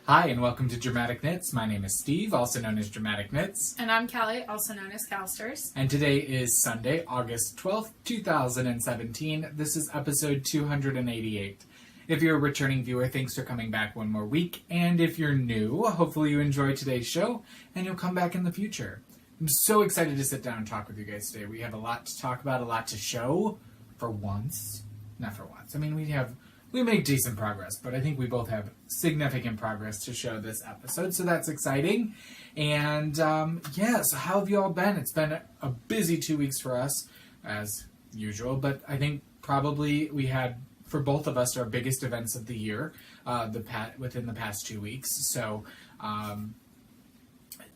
Hi, and welcome to Dramatic Knits. My name is Steve, also known as Dramatic Knits. And I'm Kelly, also known as Calsters. And today is Sunday, August 12th, 2017. This is episode 288. If you're a returning viewer, thanks for coming back one more week. And if you're new, hopefully you enjoy today's show and you'll come back in the future. I'm so excited to sit down and talk with you guys today. We have a lot to talk about, a lot to show for once. Not for once. I mean, we make decent progress, but I think we both have significant progress to show this episode, so that's exciting. And so how have you all been? It's been a busy 2 weeks for us, as usual, but I think probably we had, for both of us, our biggest events of the year within the past 2 weeks. So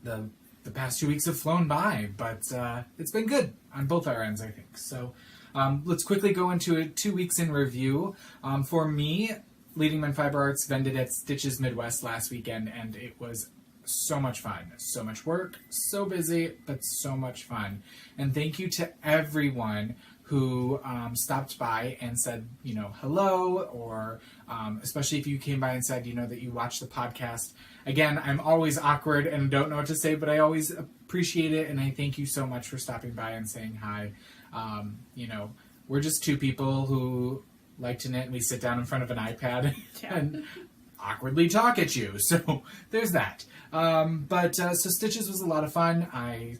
the past 2 weeks have flown by, but it's been good on both our ends, I think. So let's quickly go into it. 2 weeks in review. For me, Leading Men Fiber Arts vended at Stitches Midwest last weekend, and it was so much fun. So much work, so busy, but so much fun. And thank you to everyone who stopped by and said, hello, or especially if you came by and said, that you watched the podcast. Again, I'm always awkward and don't know what to say, but I always appreciate it, and I thank you so much for stopping by and saying hi. We're just two people who like to knit, and we sit down in front of an iPad and awkwardly talk at you. So there's that. So Stitches was a lot of fun. I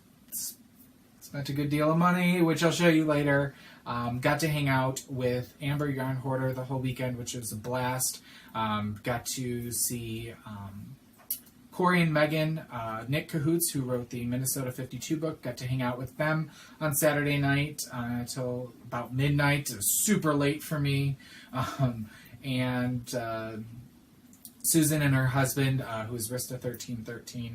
spent a good deal of money, which I'll show you later. Got to hang out with Amber Yarn Hoarder the whole weekend, which was a blast. Got to see Corey and Megan, Nick Cahoots, who wrote the Minnesota 52 book. Got to hang out with them on Saturday night until about midnight. It was super late for me. Susan and her husband, who is Rista1313,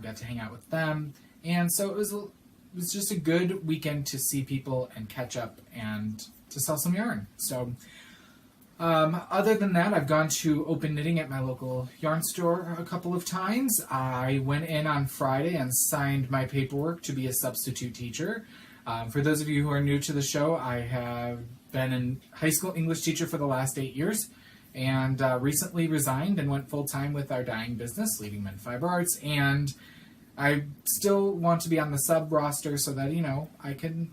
got to hang out with them. And so it was just a good weekend to see people and catch up and to sell some yarn. So other than that, I've gone to open knitting at my local yarn store a couple of times. I went in on Friday and signed my paperwork to be a substitute teacher. For those of you who are new to the show, I have been a high school English teacher for the last 8 years and recently resigned and went full-time with our dying business, Leading Men Fiber Arts, and I still want to be on the sub roster so that, I can,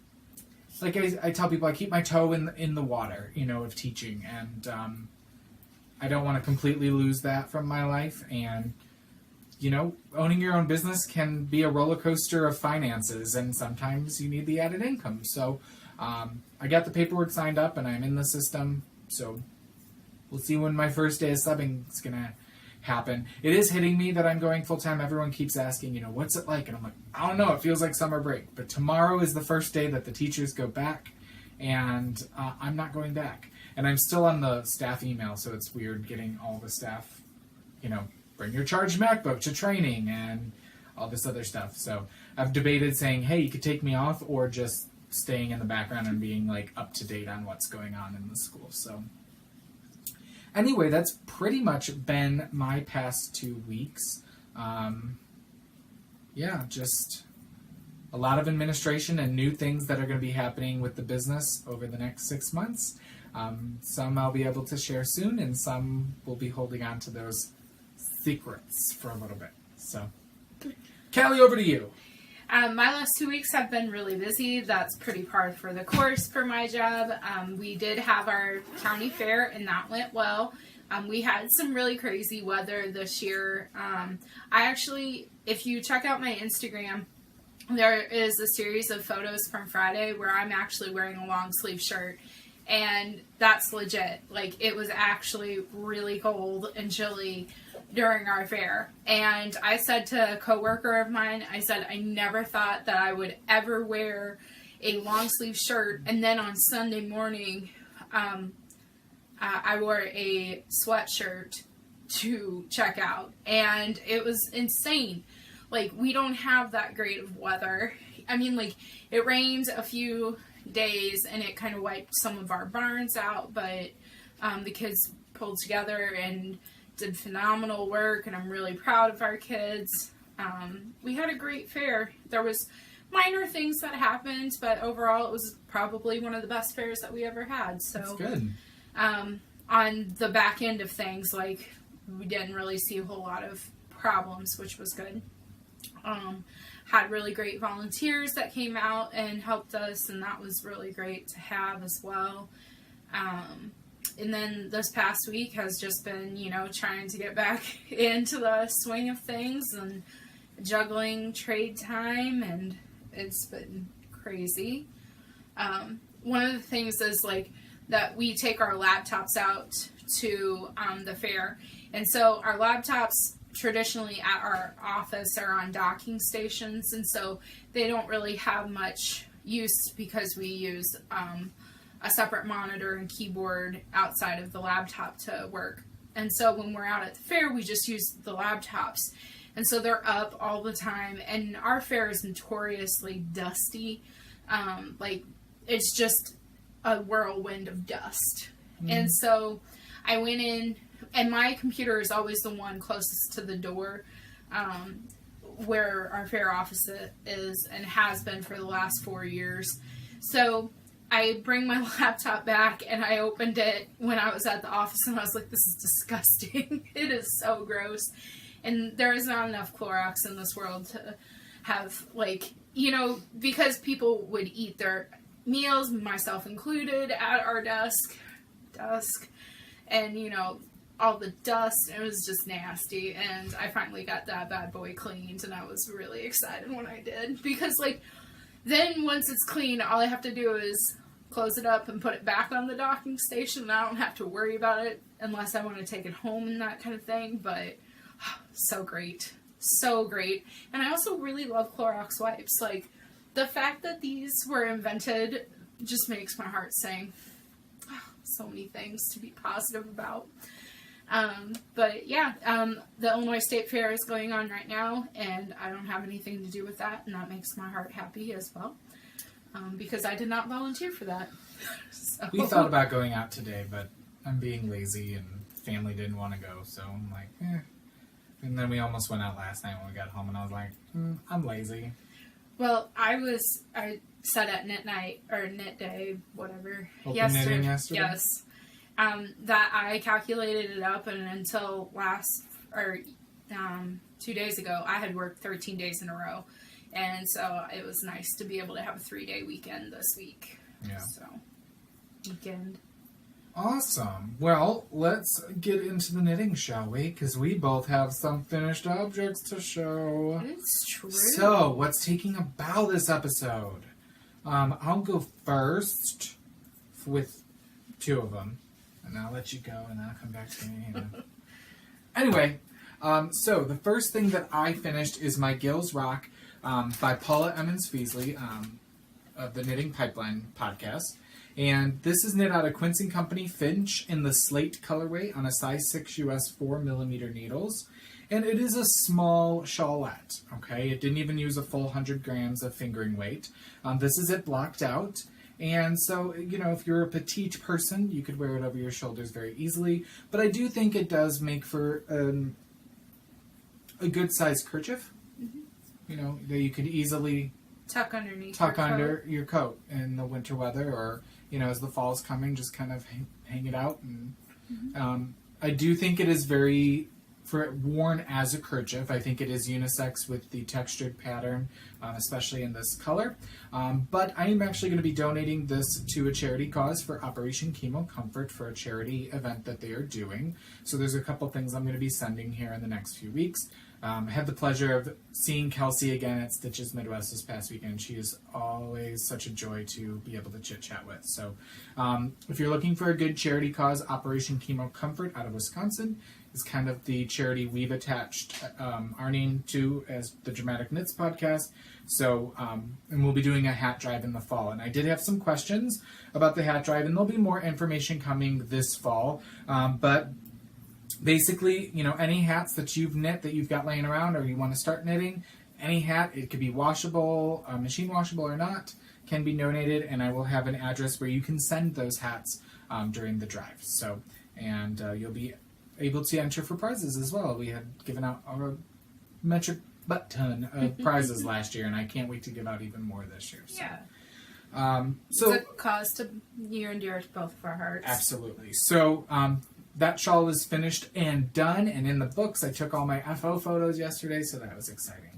like I tell people, I keep my toe in the water, of teaching, and I don't want to completely lose that from my life. And, owning your own business can be a roller coaster of finances, and sometimes you need the added income. So I got the paperwork signed up, and I'm in the system, so we'll see when my first day of subbing is going to happen. It is hitting me that I'm going full-time. Everyone keeps asking, what's it like? And I'm like, I don't know. It feels like summer break. But tomorrow is the first day that the teachers go back, and I'm not going back. And I'm still on the staff email, so it's weird getting all the staff, bring your charged MacBook to training and all this other stuff. So I've debated saying, hey, you could take me off, or just staying in the background and being up to date on what's going on in the school. So anyway, that's pretty much been my past 2 weeks. Just a lot of administration and new things that are going to be happening with the business over the next 6 months. Some I'll be able to share soon, and some we'll be holding on to those secrets for a little bit. So, Callie, over to you. My last 2 weeks have been really busy. That's pretty par for the course for my job. We did have our county fair, and that went well. We had some really crazy weather this year. If you check out my Instagram, there is a series of photos from Friday where I'm actually wearing a long sleeve shirt, and that's legit. It was actually really cold and chilly during our fair. And I said to a coworker of mine, I never thought that I would ever wear a long sleeve shirt. And then on Sunday morning, I wore a sweatshirt to check out. And it was insane. We don't have that great of weather. I mean, it rained a few days and it kind of wiped some of our barns out, but the kids pulled together and did phenomenal work, and I'm really proud of our kids. We had a great fair. There was minor things that happened, but overall it was probably one of the best fairs that we ever had. So that's good. On the back end of things, we didn't really see a whole lot of problems, which was good. Had really great volunteers that came out and helped us, and that was really great to have as well. And then this past week has just been, trying to get back into the swing of things and juggling trade time, and it's been crazy. One of the things is that we take our laptops out to the fair, and so our laptops traditionally at our office are on docking stations, and so they don't really have much use because we use a separate monitor and keyboard outside of the laptop to work. And so when we're out at the fair, we just use the laptops, and so they're up all the time, and our fair is notoriously dusty. It's just a whirlwind of dust. And so I went in, and my computer is always the one closest to the door where our fair office is and has been for the last 4 years. So I bring my laptop back, and I opened it when I was at the office, and I was like, this is disgusting. It is so gross. And there is not enough Clorox in this world to have, because people would eat their meals, myself included, at our dusk, and, all the dust. It was just nasty, and I finally got that bad boy cleaned, and I was really excited when I did, because, then once it's clean, all I have to do is close it up and put it back on the docking station, and I don't have to worry about it unless I want to take it home and that kind of thing. But so great. And I also really love Clorox wipes. The fact that these were invented just makes my heart sing. So many things to be positive about. But yeah, the Illinois State Fair is going on right now, and I don't have anything to do with that, and that makes my heart happy as well, because I did not volunteer for that. So. We thought about going out today, but I'm being lazy, and family didn't want to go, so I'm like, eh. And then we almost went out last night when we got home, and I was like, I'm lazy. Well, I said at knit night, or knit day, whatever. Knitting yesterday? Yes. That I calculated it up, and until 2 days ago, I had worked 13 days in a row. And so it was nice to be able to have a 3-day weekend this week. Yeah. So, weekend. Awesome. Well, let's get into the knitting, shall we? Because we both have some finished objects to show. It's true. So, what's taking a bow this episode? I'll go first with 2 of them. And I'll let you go, and I'll come back to me. Anyway, so the first thing that I finished is my Gills Rock by Paula Emmons-Feasley of the Knitting Pipeline podcast. And this is knit out of Quincy Company Finch in the slate colorway on a size 6 US 4mm needles. And it is a small shawlette, okay? It didn't even use a full 100 grams of fingering weight. This is it blocked out. And so, if you're a petite person, you could wear it over your shoulders very easily. But I do think it does make for a good-sized kerchief. Mm-hmm. That you could easily tuck underneath under your coat in the winter weather, or, as the fall's coming, just kind of hang it out. And I do think it is very... for worn as a kerchief. I think it is unisex with the textured pattern, especially in this color. But I am actually going to be donating this to a charity cause for Operation Chemo Comfort for a charity event that they are doing. So there's a couple things I'm going to be sending here in the next few weeks. I had the pleasure of seeing Kelsey again at Stitches Midwest this past weekend. She is always such a joy to be able to chit-chat with. So if you're looking for a good charity cause, Operation Chemo Comfort out of Wisconsin is kind of the charity we've attached our name to as the Dramatic Knits podcast. So, and we'll be doing a hat drive in the fall. And I did have some questions about the hat drive, and there'll be more information coming this fall. But basically, any hats that you've knit that you've got laying around or you want to start knitting, any hat, it could be washable, machine washable or not, can be donated, and I will have an address where you can send those hats during the drive. So, and you'll be able to enter for prizes as well. We had given out a metric butt ton of prizes last year, and I can't wait to give out even more this year. So. Yeah. So it's a cause near and dear to both of our hearts. Absolutely. So that shawl was finished and done and in the books. I took all my FO photos yesterday, so that was exciting.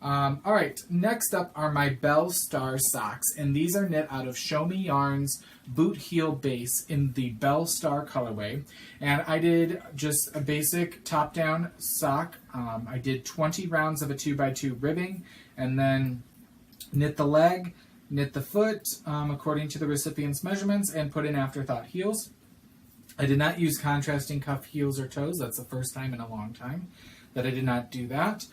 All right, next up are my Belle Star socks, and these are knit out of Show Me Yarns boot heel base in the Belle Star colorway. And I did just a basic top-down sock. I did 20 rounds of a 2x2 ribbing, and then knit the leg, knit the foot according to the recipient's measurements, and put in afterthought heels. I did not use contrasting cuff heels or toes. That's the first time in a long time that I did not do that.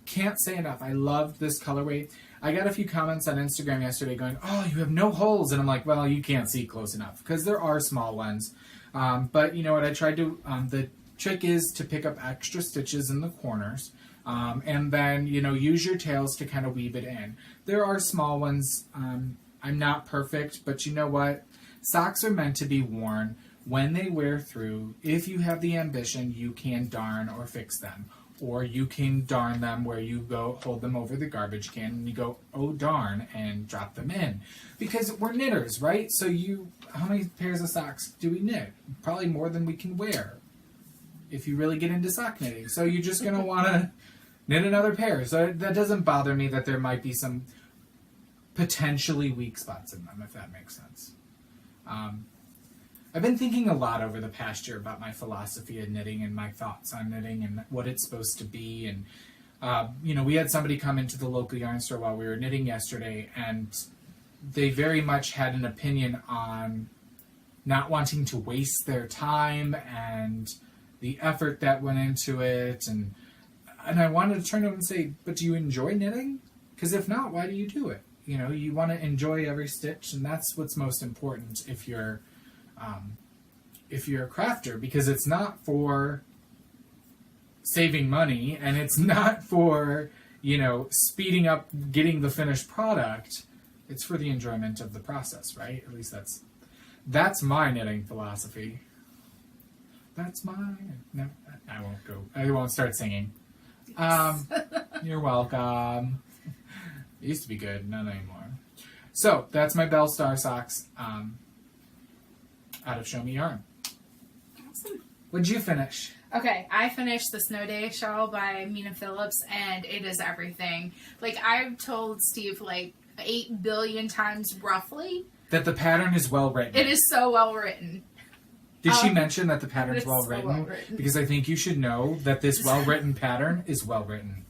Can't say enough. I loved this colorway. I got a few comments on Instagram yesterday going, oh, you have no holes. And I'm like, well, you can't see close enough because there are small ones. But you know what? I tried to, the trick is to pick up extra stitches in the corners. And then, you know, use your tails to kind of weave it in. There are small ones. I'm not perfect, but you know what? Socks are meant to be worn. When they wear through, if you have the ambition, you can darn or fix them. Or you can darn them where you go hold them over the garbage can and you go, oh darn, and drop them in. Because we're knitters, right? So how many pairs of socks do we knit? Probably more than we can wear if you really get into sock knitting. So you're just going to want to knit another pair. So that doesn't bother me that there might be some potentially weak spots in them, if that makes sense. I've been thinking a lot over the past year about my philosophy of knitting and my thoughts on knitting and what it's supposed to be. And, you know, we had somebody come into the local yarn store while we were knitting yesterday, and they very much had an opinion on not wanting to waste their time and the effort that went into it. And I wanted to turn to them and say, but do you enjoy knitting? Because if not, why do you do it? You know, you want to enjoy every stitch, and that's what's most important if you're a crafter, because it's not for saving money and it's not for, you know, speeding up getting the finished product. It's for the enjoyment of the process, right? At least that's my knitting philosophy. That's mine. No, I won't go. I won't start singing. You're welcome. It used to be good, not anymore. So that's my Belle Star socks. Out of Show Me Yarn. Awesome. What'd you finish? Okay, I finished the Snow Day shawl by Mina Phillips, and it is everything. Like, I've told Steve, 8 billion times roughly. That the pattern is well written. It is so well written. Did she mention that the pattern is well so written? well written? Because I think you should know that this well written pattern is well written.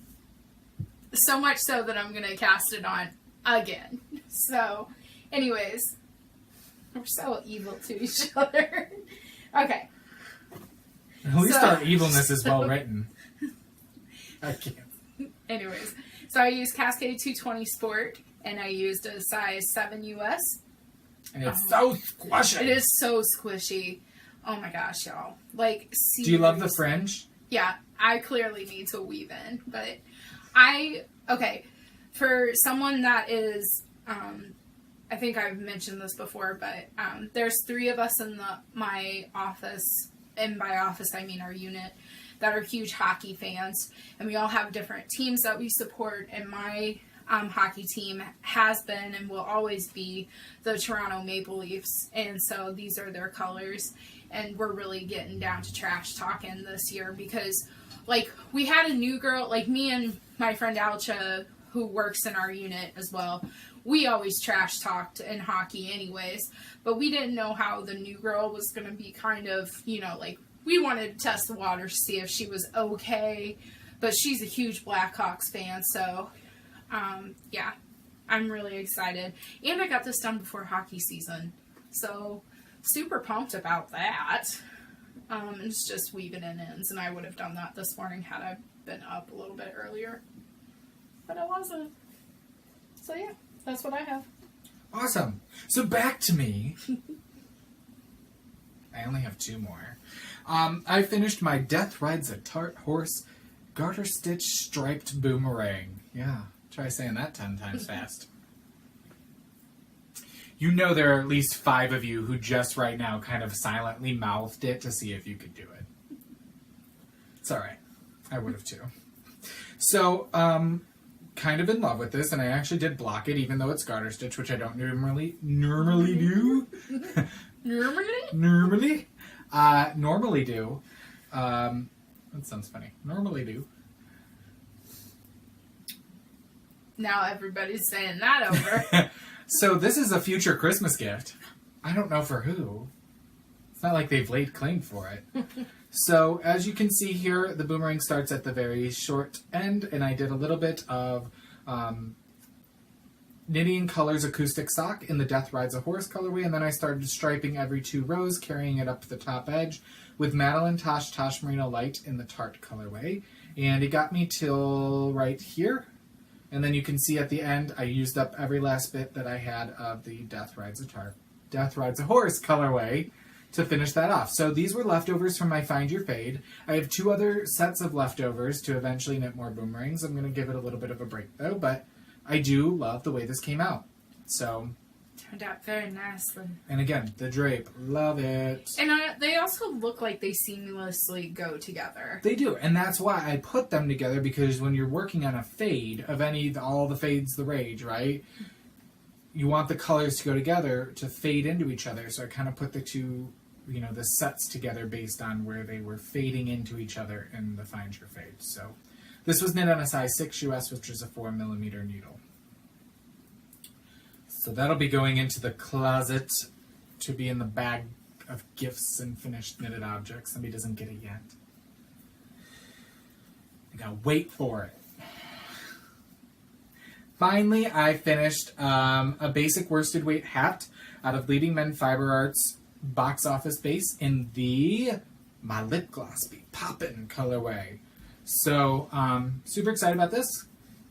So much so that I'm going to cast it on again. So, anyways. We're so evil to each other. Okay. At least our evilness is well written. I can't. Anyways, so I used Cascade 220 Sport, and I used a size 7 US. And it's so squishy. It is so squishy. Oh my gosh, y'all. Seriously. Do you love the fringe? Yeah, I clearly need to weave in, but okay, for someone that is, I think I've mentioned this before, but there's 3 of us in my office, and by office I mean our unit, that are huge hockey fans, and we all have different teams that we support, and my hockey team has been and will always be the Toronto Maple Leafs, and so these are their colors, and we're really getting down to trash talking this year because, we had a new girl, me and my friend Alcha, who works in our unit as well, we always trash talked in hockey anyways, but we didn't know how the new girl was going to be kind of, we wanted to test the water to see if she was okay, but she's a huge Blackhawks fan, so, yeah, I'm really excited. And I got this done before hockey season, so super pumped about that. It's just weaving in ends, and I would have done that this morning had I been up a little bit earlier, but I wasn't. So, yeah. That's what I have. Awesome. So back to me. I only have 2 more. I finished my Death Rides a Tart Horse garter stitch striped boomerang. Yeah, try saying that 10 times fast. You know there are at least 5 of you who just right now kind of silently mouthed it to see if you could do it. It's alright. I would have too. So, kind of in love with this, and I actually did block it, even though it's garter stitch, which I don't normally do. Normally. Normally do. That sounds funny. Normally do. Now everybody's saying that over. So this is a future Christmas gift. I don't know for who. It's not like they've laid claim for it. So as you can see here, the boomerang starts at the very short end, and I did a little bit of Knitting Colors acoustic sock in the Death Rides a Horse colorway, and then I started striping every 2 rows, carrying it up to the top edge with Madeline Tosh Tosh Merino Light in the Tart colorway. And it got me till right here. And then you can see at the end, I used up every last bit that I had of the Death Rides a Horse colorway to finish that off. So these were leftovers from my Find Your Fade. I have 2 other sets of leftovers to eventually knit more boomerangs. I'm going to give it a little bit of a break though, but I do love the way this came out. So Turned out very nicely. and again, the drape, love it. And they also look like they seamlessly go together. They do, and that's why I put them together, because when you're working on a fade of all the fades the rage, right? You want the colors to go together to fade into each other. So I kind of put the 2, the sets together based on where they were fading into each other in the Find Your Fade. So this was knit on a size 6 US, which is a 4mm needle. So that'll be going into the closet to be in the bag of gifts and finished knitted objects. Somebody doesn't get it yet. I gotta wait for it. Finally, I finished a basic worsted weight hat out of Leading Men Fiber Arts box office base in the My Lip Gloss Be Poppin' colorway. So, super excited about this.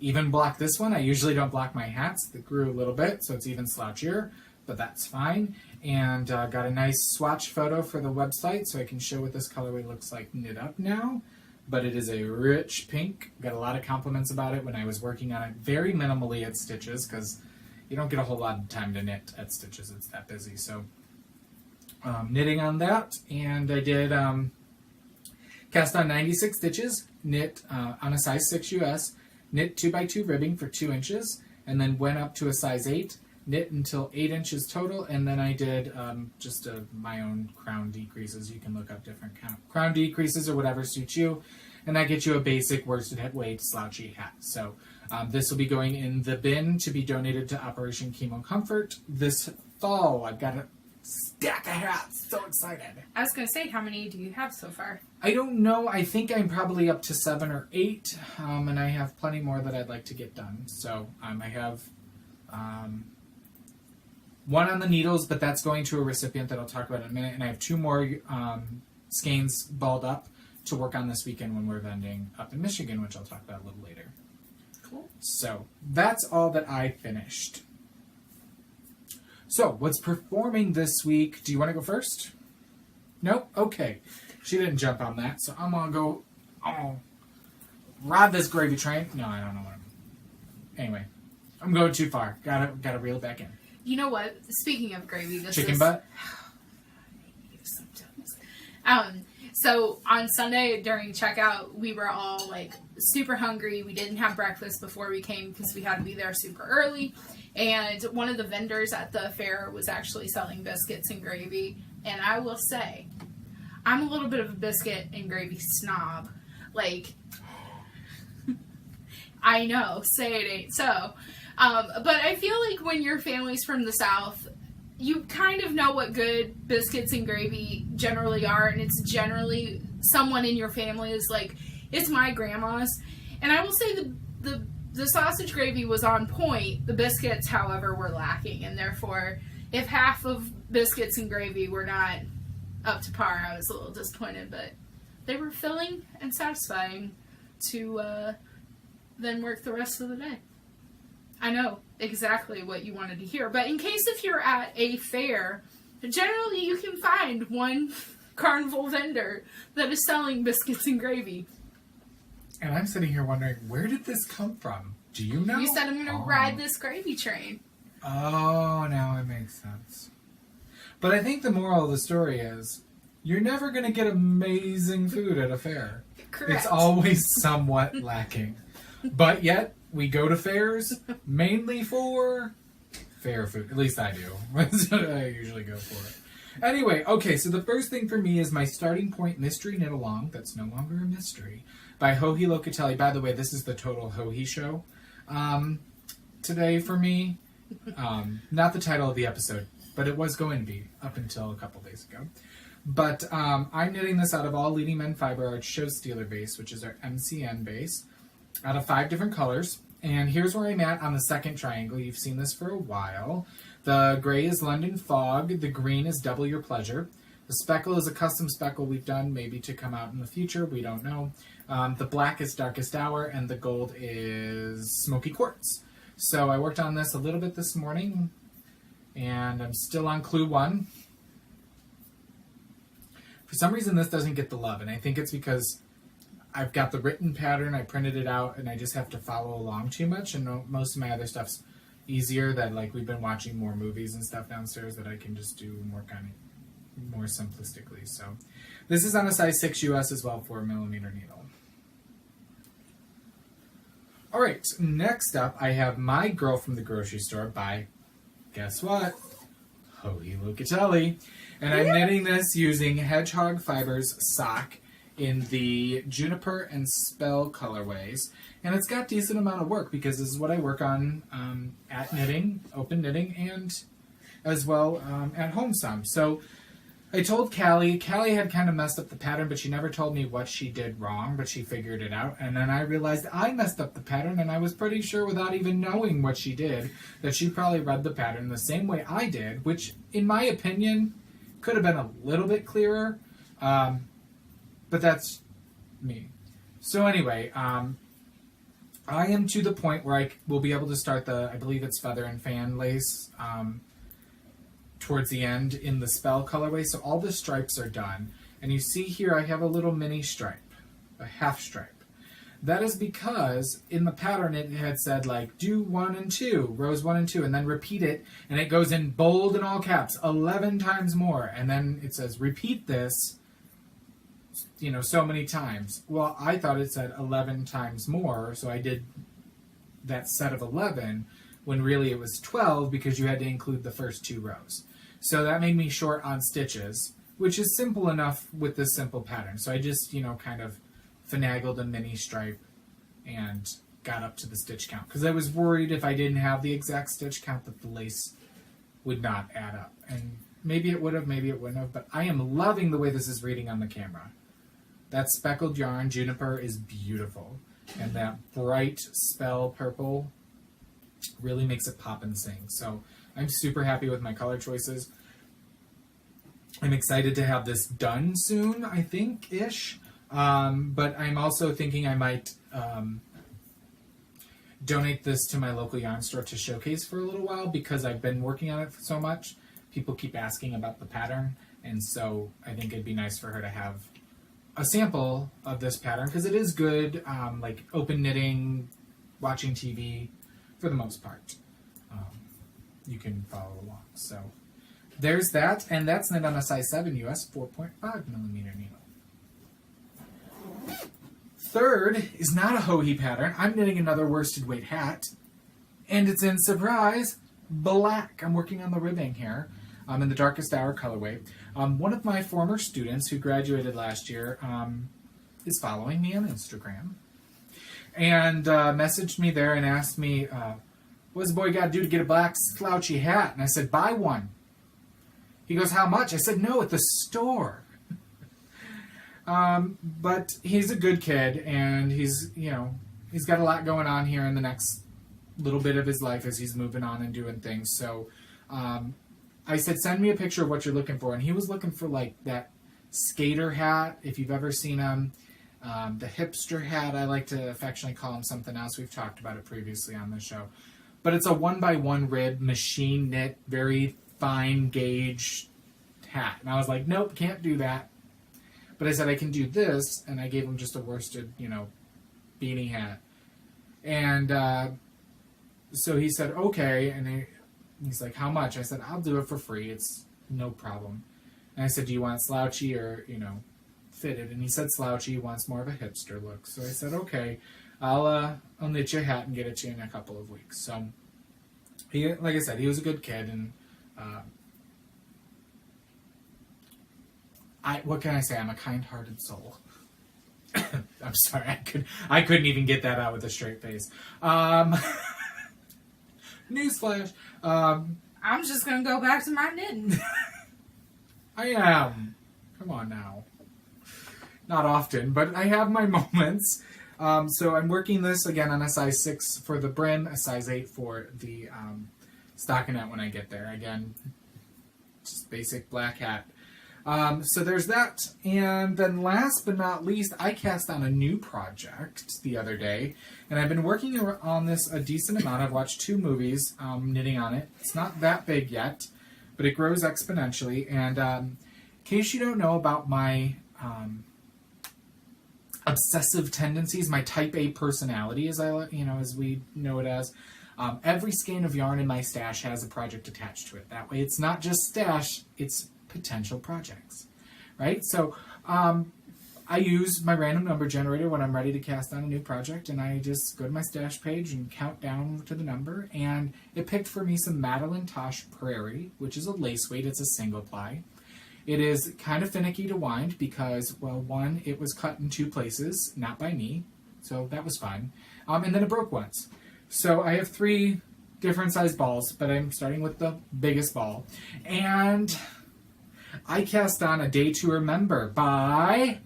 Even block this one. I usually don't block my hats. They grew a little bit, so it's even slouchier, but that's fine. And got a nice swatch photo for the website so I can show what this colorway looks like knit up now. But it is a rich pink. Got a lot of compliments about it when I was working on it very minimally at Stitches, because you don't get a whole lot of time to knit at Stitches. It's that busy. So knitting on that, and I did cast on 96 stitches, knit on a size 6 US, knit 2x2 ribbing for 2 inches, and then went up to a size 8, knit until 8 inches total, and then I did just my own crown decreases. You can look up different crown decreases or whatever suits you, and that gets you a basic worsted weight slouchy hat. So this will be going in the bin to be donated to Operation Chemo Comfort this fall. I've got a stack of hats. So excited. I was going to say, how many do you have so far? I don't know. I think I'm probably up to 7 or 8, and I have plenty more that I'd like to get done. So I have one on the needles, but that's going to a recipient that I'll talk about in a minute, and I have 2 more skeins balled up to work on this weekend when we're vending up in Michigan, which I'll talk about a little later. Cool. So that's all that I finished. So, what's performing this week? Do you want to go first? Nope? Okay. She didn't jump on that, so I'm going to go ride this gravy train. No, I don't know what Anyway, I'm going too far. Gotta reel it back in. You know what? Speaking of gravy, this Chicken is... butt? So on Sunday during checkout, we were all like super hungry. We didn't have breakfast before we came because we had to be there super early. And one of the vendors at the fair was actually selling biscuits and gravy. And I will say, I'm a little bit of a biscuit and gravy snob. Like, I know, say it ain't so. But I feel like when your family's from the South, you kind of know what good biscuits and gravy generally are, and it's generally someone in your family is like, it's my grandma's. And I will say the sausage gravy was on point. The biscuits, however, were lacking, and therefore, if half of biscuits and gravy were not up to par, I was a little disappointed, but they were filling and satisfying to then work the rest of the day. I know exactly what you wanted to hear, but in case if you're at a fair, generally you can find one carnival vendor that is selling biscuits and gravy. And I'm sitting here wondering, where did this come from? Do you know? You said I'm going to ride this gravy train. Oh, now it makes sense. But I think the moral of the story is, you're never going to get amazing food at a fair. Correct. It's always somewhat lacking. But yet, we go to fairs mainly for fair food. At least I do. I usually go for it. Anyway, okay, so the first thing for me is my starting point mystery knit along. That's no longer a mystery. By Joji Locatelli. By the way, this is the total Joji show today for me. Not the title of the episode, but it was going to be up until a couple days ago. But I'm knitting this out of all Leading Men Fiber Arts Show Stealer base, which is our MCN base, out of 5 different colors. And here's where I'm at on the second triangle. You've seen this for a while. The gray is London Fog. The green is Double Your Pleasure. The speckle is a custom speckle we've done, maybe to come out in the future. We don't know. The black is Darkest Hour, and the gold is Smoky Quartz. So I worked on this a little bit this morning, and I'm still on Clue 1. For some reason, this doesn't get the love, and I think it's because I've got the written pattern, I printed it out, and I just have to follow along too much, and most of my other stuff's easier, that like we've been watching more movies and stuff downstairs that I can just do more simplistically. So this is on a size 6 US as well, 4mm needle. Alright, next up I have My Girl from the Grocery Store by, guess what? Joji Locatelli. And I'm knitting this using Hedgehog Fibers sock in the Juniper and Spell colorways. And it's got a decent amount of work because this is what I work on at knitting, open knitting, and as well at home some. So I told Callie had kind of messed up the pattern, but she never told me what she did wrong, but she figured it out. And then I realized I messed up the pattern, and I was pretty sure without even knowing what she did, that she probably read the pattern the same way I did, which in my opinion could have been a little bit clearer. But that's me. So anyway, I am to the point where I will be able to start I believe it's Feather and Fan lace towards the end in the Spell colorway. So all the stripes are done. And you see here I have a little mini stripe, a half stripe. That is because in the pattern it had said like do 1 and 2, rows 1 and 2, and then repeat it. And it goes in bold and all caps 11 times more. And then it says repeat this, so many times. Well, I thought it said 11 times more, so I did that set of 11, when really it was 12 because you had to include the first 2 rows. So that made me short on stitches, which is simple enough with this simple pattern. So I just, kind of finagled a mini stripe and got up to the stitch count. Because I was worried if I didn't have the exact stitch count that the lace would not add up. And maybe it would have, maybe it wouldn't have, but I am loving the way this is reading on the camera. That speckled yarn, Juniper, is beautiful. And that bright Spell purple really makes it pop and sing. So I'm super happy with my color choices. I'm excited to have this done soon, I think-ish. But I'm also thinking I might donate this to my local yarn store to showcase for a little while because I've been working on it so much. People keep asking about the pattern. And so I think it'd be nice for her to have a sample of this pattern because it is good, like open knitting, watching TV, for the most part. You can follow along. So there's that, and that's knit on a size 7 US 4.5mm needle. Third is not a Joji pattern. I'm knitting another worsted weight hat, and it's in, surprise, black. I'm working on the ribbing here. In the Darkest Hour colorway. One of my former students who graduated last year is following me on Instagram and messaged me there and asked me, what does the boy got to do to get a black slouchy hat? And I said, buy one. He goes, how much? I said, no, at the store. But he's a good kid, and he's got a lot going on here in the next little bit of his life as he's moving on and doing things. So I said, send me a picture of what you're looking for. And he was looking for like that skater hat, if you've ever seen them. The hipster hat, I like to affectionately call him something else. We've talked about it previously on the show. But it's a 1x1 rib, machine knit, very fine gauge hat. And I was like, nope, can't do that. But I said, I can do this. And I gave him just a worsted, beanie hat. And so he said, okay. And he's like, how much? I said, I'll do it for free. It's no problem. And I said, do you want slouchy or, fitted? And he said slouchy. He wants more of a hipster look. So I said, okay, I'll knit you a hat and get it to you in a couple of weeks. So he, like I said, he was a good kid, and what can I say? I'm a kind-hearted soul. I'm sorry, I couldn't even get that out with a straight face. Newsflash. I'm just gonna go back to my knitting. I am. Come on now. Not often, but I have my moments. So I'm working this again on a size 6 for the brim, a size 8 for the stockinette when I get there. Again, just basic black hat. So there's that. And then last but not least, I cast on a new project the other day. And I've been working on this a decent amount. I've watched 2 movies, knitting on it. It's not that big yet, but it grows exponentially. And in case you don't know about my obsessive tendencies, my type A personality, as we know it as, every skein of yarn in my stash has a project attached to it. That way it's not just stash, it's potential projects, right? So I use my random number generator when I'm ready to cast on a new project, and I just go to my stash page and count down to the number, and it picked for me some Madeline Tosh Prairie, which is a lace weight. It's a single ply. It is kind of finicky to wind because, well, one, it was cut in 2 places, not by me, so that was fun, and then it broke once. So I have 3 different size balls, but I'm starting with the biggest ball, and I cast on A Day to Remember by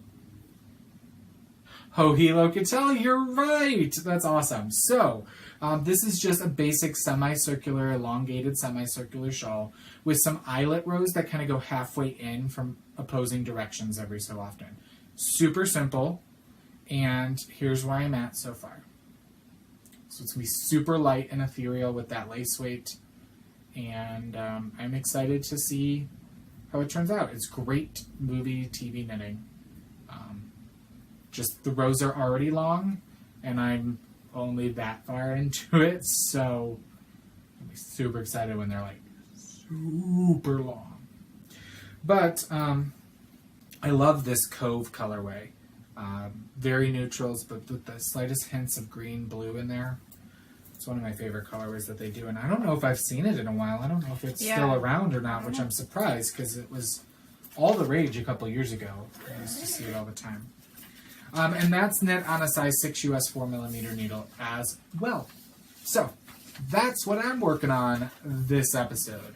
Joji Locatelli. You're right. That's awesome. So this is just a basic semicircular, elongated semicircular shawl with some eyelet rows that kind of go halfway in from opposing directions every so often. Super simple. And here's where I'm at so far. So it's going to be super light and ethereal with that lace weight. And I'm excited to see how it turns out. It's great movie TV knitting. Just the rows are already long, and I'm only that far into it, so I'll be super excited when they're like super long. But I love this Cove colorway. Very neutrals, but with the slightest hints of green, blue in there. It's one of my favorite colorways that they do, and I don't know if I've seen it in a while. I don't know if it's still around or not, which I'm surprised because it was all the rage a couple years ago. I used to see it all the time. And that's knit on a size 6 US 4mm needle as well. So that's what I'm working on this episode.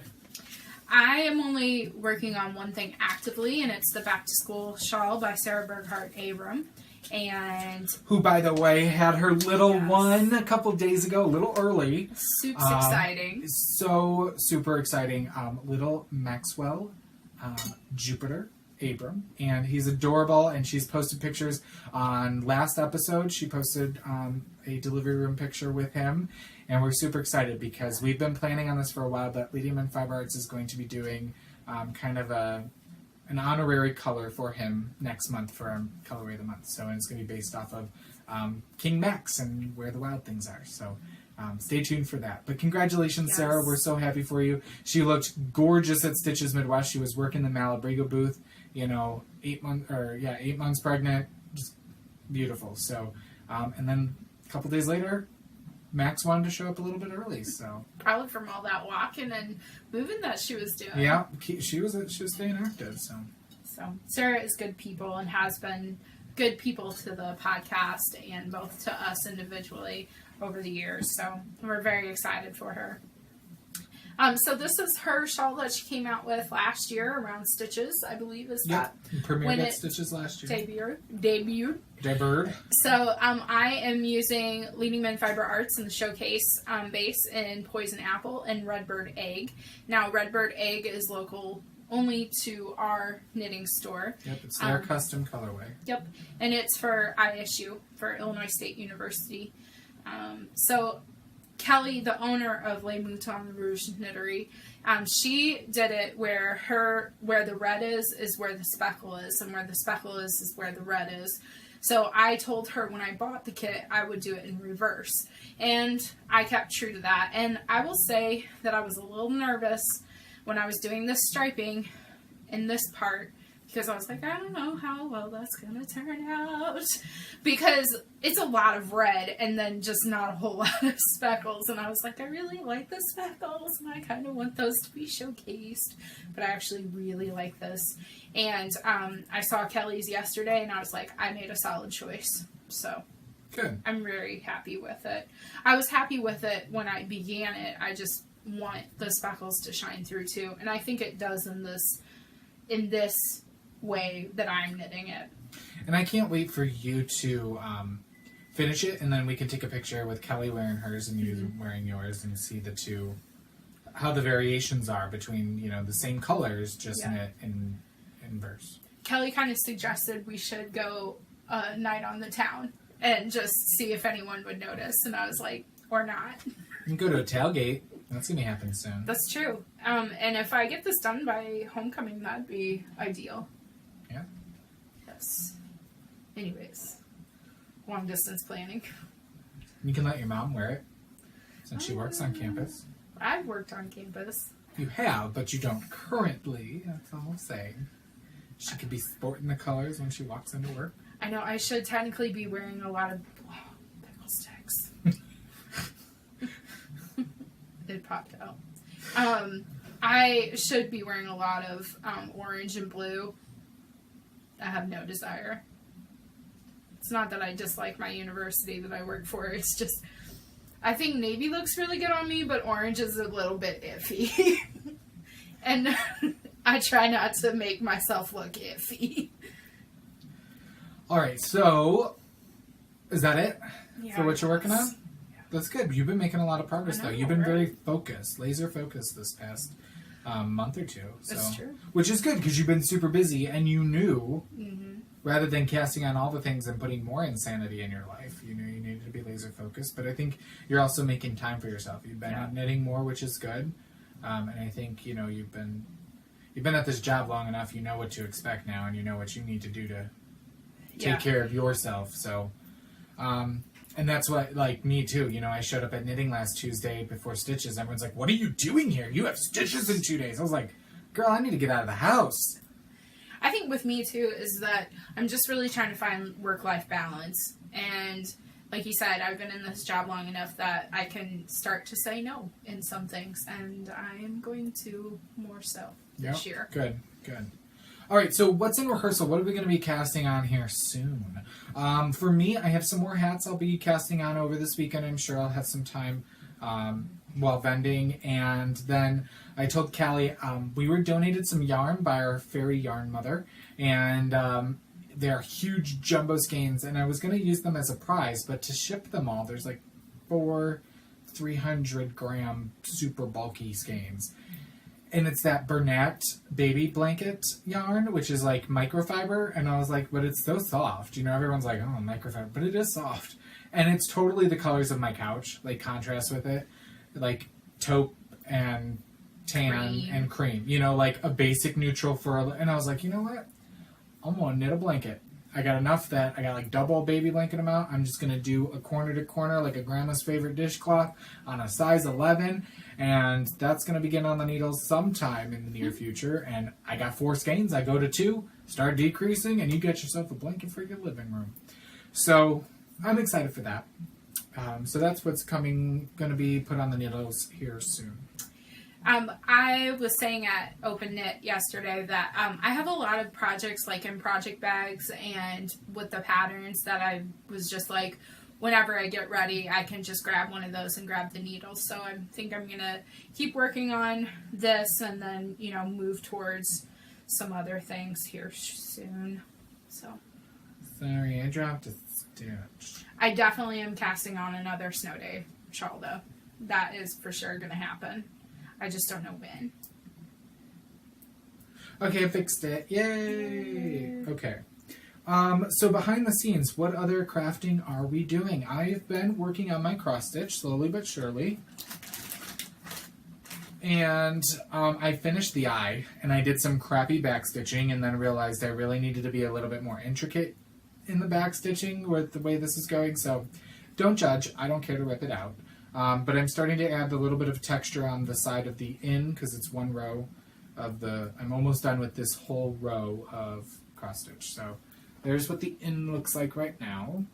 I am only working on one thing actively, and it's the Back to School shawl by Sarah Berghardt Abram. And who, by the way, had her little one a couple days ago, a little early. Super exciting. So super exciting. Little Maxwell Jupiter Abram, and he's adorable, and she's posted pictures on last episode. She posted a delivery room picture with him, and we're super excited because we've been planning on this for a while, but Leading Men Fiber Arts is going to be doing kind of an honorary color for him next month for our colorway of the month. So, and it's going to be based off of King Max and Where the Wild Things Are. So stay tuned for that. But congratulations, yes. Sarah. We're so happy for you. She looked gorgeous at Stitches Midwest. She was working the Malabrigo booth, 8 months pregnant, just beautiful. So, and then a couple days later, Max wanted to show up a little bit early. So probably from all that walking and moving that she was doing. Yeah, she was staying active. So Sarah is good people and has been good people to the podcast and both to us individually over the years. So we're very excited for her. So this is her shawl that she came out with last year around Stitches, I believe, is that premiered at Stitches last year. Debuted. So I am using Leading Men Fiber Arts in the showcase base in Poison Apple and Redbird Egg. Now Redbird Egg is local only to our knitting store. Yep, it's their custom colorway. Yep, and it's for ISU, for Illinois State University. So Kelly, the owner of Les Moutons Rouge Knittery, she did it where the red is where the speckle is, and where the speckle is where the red is. So I told her when I bought the kit, I would do it in reverse. And I kept true to that. And I will say that I was a little nervous when I was doing this striping in this part, because I was like, I don't know how well that's gonna turn out, because it's a lot of red and then just not a whole lot of speckles, and I was like, I really like the speckles and I kind of want those to be showcased, but I actually really like this. And I saw Kelly's yesterday and I was like, I made a solid choice, so Good. I'm very happy with it. I was happy with it when I began it. I just want the speckles to shine through too, and I think it does in this way that I'm knitting it. And I can't wait for you to finish it, and then we can take a picture with Kelly wearing hers and you wearing yours, and see the two, how the variations are between, you know, the same colors, just knit in verse. Kelly kind of suggested we should go a night on the town and just see if anyone would notice, and I was like, or not. You can go to a tailgate. That's going to happen soon. That's true. And if I get this done by homecoming, that'd be ideal. Yeah. Yes. Anyways, long distance planning. You can let your mom wear it, since she works on campus. I've worked on campus. You have, but you don't currently. That's all I'm saying. She could be sporting the colors when she walks into work. I know I should technically be wearing a lot of pickle sticks. It popped out. I should be wearing a lot of orange and blue. I have no desire. It's not that I dislike my university that I work for. It's just, I think navy looks really good on me, but orange is a little bit iffy. And I try not to make myself look iffy. All right, so is that it for what you're working on? Yeah. That's good. You've been making a lot of progress, I know, though. You've been right? very focused, laser focused this past month or two. So, That's true. Which is good because you've been super busy, and you knew, Mm-hmm. rather than casting on all the things and putting more insanity in your life, you knew you needed to be laser focused. But I think you're also making time for yourself. You've been knitting more, which is good. And I think, you know, you've been at this job long enough. You know what to expect now, and you know what you need to do to take care of yourself. So, and that's what, like, me too. You know, I showed up at knitting last Tuesday before stitches. Everyone's like, what are you doing here? You have stitches in 2 days. I was like, girl, I need to get out of the house. I think with me too is that I'm just really trying to find work-life balance. And like you said, I've been in this job long enough that I can start to say no in some things. And I am going to more so this year. Good. All right, so what's in rehearsal? What are we going to be casting on here soon? For me, I have some more hats I'll be casting on over this weekend. I'm sure I'll have some time while vending. And then I told Callie we were donated some yarn by our fairy yarn mother. And they're huge jumbo skeins. And I was going to use them as a prize. But to ship them all, there's like 4 300-gram super bulky skeins. And it's that Bernat baby blanket yarn, which is like microfiber. And I was like, but it's so soft. You know, everyone's like, oh, microfiber. But it is soft. And it's totally the colors of my couch, like contrast with it. Like taupe and tan and cream. You know, like a basic neutral for and I was like, you know what? I'm going to knit a blanket. I got enough that I got like double baby blanket amount. I'm just going to do a corner to corner like a grandma's favorite dishcloth on a size 11. And that's going to begin on the needles sometime in the near future. And I got 4 skeins. I go to 2, start decreasing, and you get yourself a blanket for your living room. So I'm excited for that. So that's what's going to be put on the needles here soon. I was saying at Open Knit yesterday that I have a lot of projects like in project bags and with the patterns that I was just like, whenever I get ready, I can just grab one of those and grab the needles. So I think I'm going to keep working on this and then, you know, move towards some other things here soon. So. Sorry, I dropped a stitch. I definitely am casting on another snow day shawl though. That is for sure going to happen. I just don't know when. Okay, I fixed it. Yay! Okay. So behind the scenes, what other crafting are we doing? I've been working on my cross stitch slowly but surely. And I finished the eye, and I did some crappy back stitching, and then realized I really needed to be a little bit more intricate in the back stitching with the way this is going. So don't judge. I don't care to rip it out. But I'm starting to add a little bit of texture on the side of the in because it's one row I'm almost done with this whole row of cross stitch. So there's what the end looks like right now.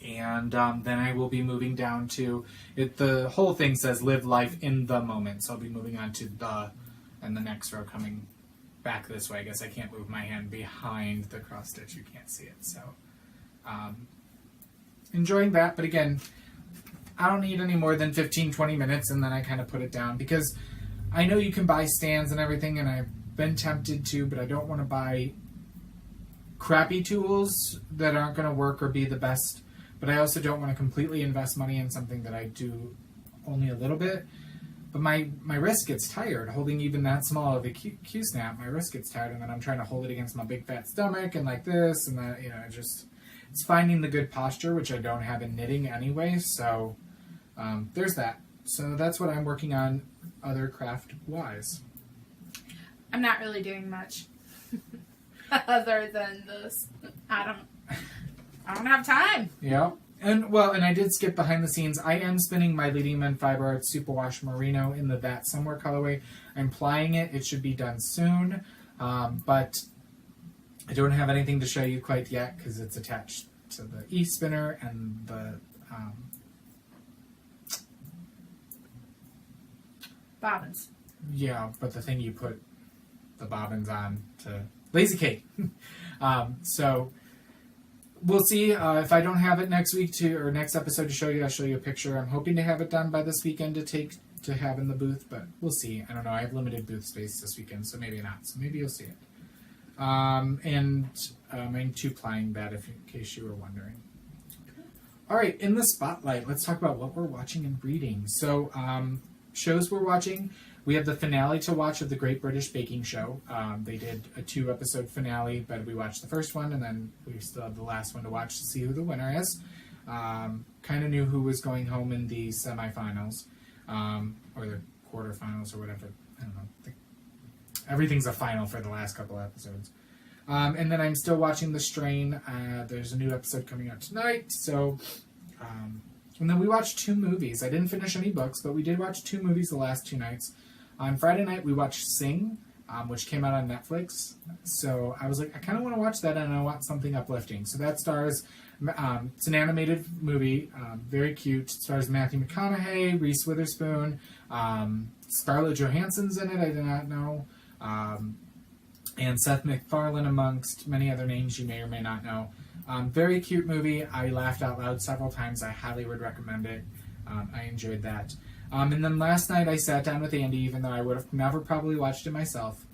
And then I will be moving down to it. The whole thing says live life in the moment. So I'll be moving on to the, and the next row coming back this way. I guess I can't move my hand behind the cross stitch. You can't see it. So enjoying that. But again, I don't need any more than 15-20 minutes, and then I kind of put it down because I know you can buy stands and everything, and I've been tempted to, but I don't want to buy crappy tools that aren't going to work or be the best. But I also don't want to completely invest money in something that I do only a little bit. But my wrist gets tired holding even that small of a Q-snap. My wrist gets tired, and then I'm trying to hold it against my big fat stomach and like this and that. It's finding the good posture, which I don't have in knitting anyway. So there's that. So that's what I'm working on, other craft-wise. I'm not really doing much other than this. I don't have time. Yeah. And I did skip behind the scenes. I am spinning my Leading Men Fiber Arts Superwash Merino in the That Somewhere colorway. I'm plying it. It should be done soon. But I don't have anything to show you quite yet because it's attached to the e-spinner and the bobbins. Yeah, but the thing you put the bobbins on to Lazy Kate. So we'll see if I don't have it next week or next episode to show you. I'll show you a picture. I'm hoping to have it done by this weekend to have in the booth, but we'll see. I don't know. I have limited booth space this weekend, so maybe not. So maybe you'll see it. I'm two-plying that in case you were wondering. All right, in the spotlight, let's talk about what we're watching and reading. So shows we're watching. We have the finale to watch of the Great British Baking Show. They did a 2-episode finale, but we watched the first one, and then we still have the last one to watch to see who the winner is. Kind of knew who was going home in the semifinals, or the quarterfinals, or whatever. I don't know. Everything's a final for the last couple episodes. And then I'm still watching The Strain. There's a new episode coming out tonight. So, and then we watched 2 movies. I didn't finish any books, but we did watch 2 movies the last 2 nights. On Friday night, we watched Sing, which came out on Netflix. So I was like, I kind of want to watch that, and I want something uplifting. So that stars, it's an animated movie, very cute. It stars Matthew McConaughey, Reese Witherspoon, Scarlett Johansson's in it, I did not know. And Seth MacFarlane, amongst many other names you may or may not know. Very cute movie. I laughed out loud several times. I highly would recommend it. I enjoyed that. And then last night I sat down with Andy, even though I would have never probably watched it myself.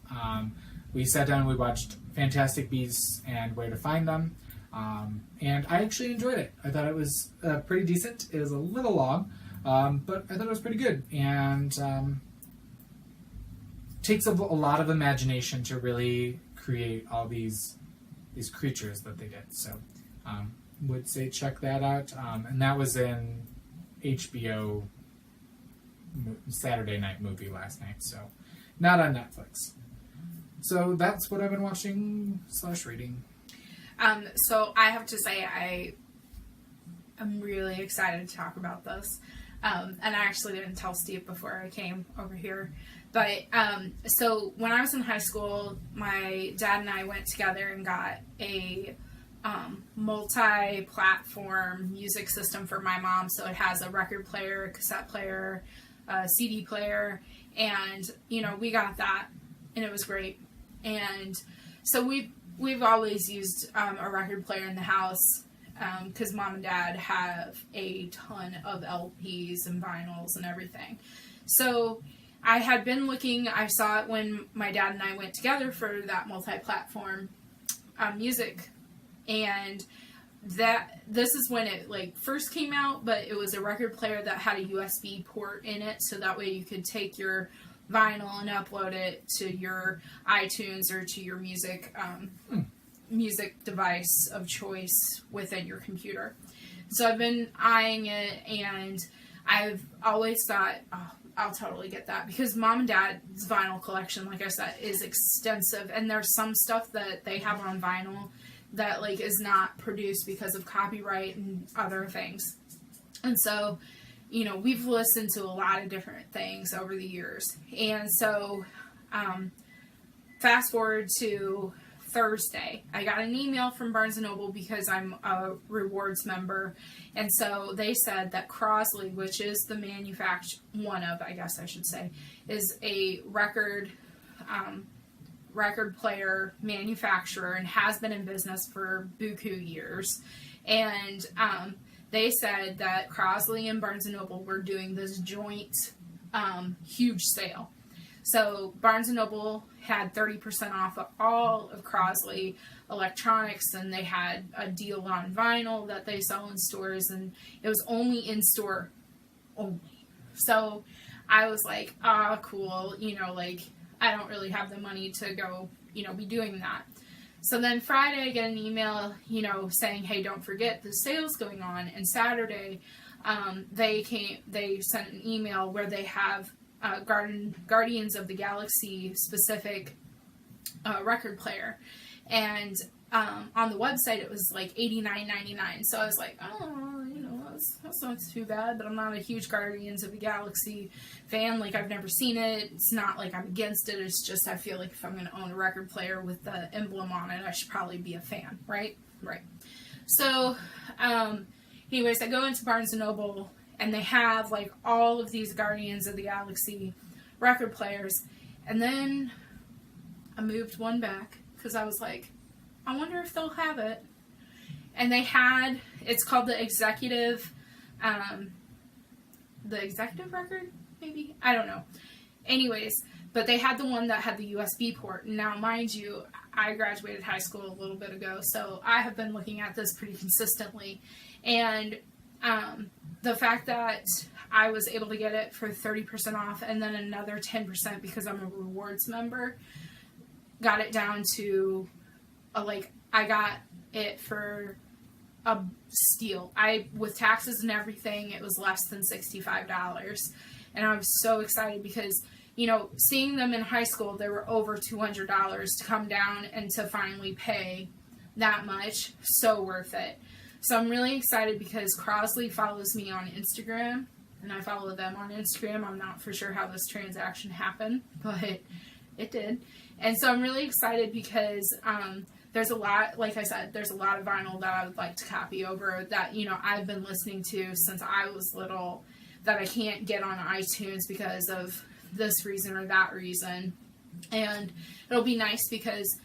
We sat down and we watched Fantastic Beasts and Where to Find Them. And I actually enjoyed it. I thought it was pretty decent. It was a little long, but I thought it was pretty good. And takes a lot of imagination to really create all these creatures that they did. So would say check that out. And that was in HBO Saturday night movie last night, so not on Netflix. So that's what I've been watching / reading. So I have to say I'm really excited to talk about this. And I actually didn't tell Steve before I came over here. But so when I was in high school, my dad and I went together and got a multi-platform music system for my mom. So it has a record player, a cassette player, a CD player, and we got that, and it was great. And so we've always used a record player in the house because mom and dad have a ton of LPs and vinyls and everything. So I had been looking, I saw it when my dad and I went together for that multi-platform music, and this is when it first came out, but it was a record player that had a USB port in it, so that way you could take your vinyl and upload it to your iTunes or to your music device of choice within your computer. So I've been eyeing it, and I've always thought, oh, I'll totally get that, because mom and dad's vinyl collection, like I said, is extensive, and there's some stuff that they have on vinyl that is not produced because of copyright and other things. And so, we've listened to a lot of different things over the years. And so Fast forward to Thursday, I got an email from Barnes & Noble because I'm a rewards member, and so they said that Crosley, which is the one of, I guess I should say, is a record player manufacturer and has been in business for buku years, and they said that Crosley and Barnes & Noble were doing this joint huge sale. So Barnes & Noble had 30% off of all of Crosley electronics, and they had a deal on vinyl that they sell in stores, and it was only in store only. So I was like, cool, like I don't really have the money to go, be doing that. So then Friday I get an email, saying, hey, don't forget the sale's going on. And Saturday, they sent an email where they have Guardians of the Galaxy specific record player, and on the website it was like $89.99. So I was like, that's not too bad, but I'm not a huge Guardians of the Galaxy fan. Like, I've never seen it. It's not like I'm against it. It's just I feel like if I'm going to own a record player with the emblem on it, I should probably be a fan, right? So anyways, I go into Barnes & Noble, and they have like all of these Guardians of the Galaxy record players. And then I moved one back because I was like, I wonder if they'll have it. And they had, it's called the executive record, maybe? I don't know. Anyways, but they had the one that had the USB port. Now, mind you, I graduated high school a little bit ago, so I have been looking at this pretty consistently. And the fact that I was able to get it for 30% off and then another 10% because I'm a rewards member got it down to I got it for a steal. With taxes and everything, it was less than $65. And I was so excited because, seeing them in high school, they were over $200 to come down and to finally pay that much. So worth it. So I'm really excited because Crosley follows me on Instagram, and I follow them on Instagram. I'm not for sure how this transaction happened, but it did. And so I'm really excited because there's a lot, like I said, there's a lot of vinyl that I would like to copy over that, I've been listening to since I was little that I can't get on iTunes because of this reason or that reason. And it'll be nice because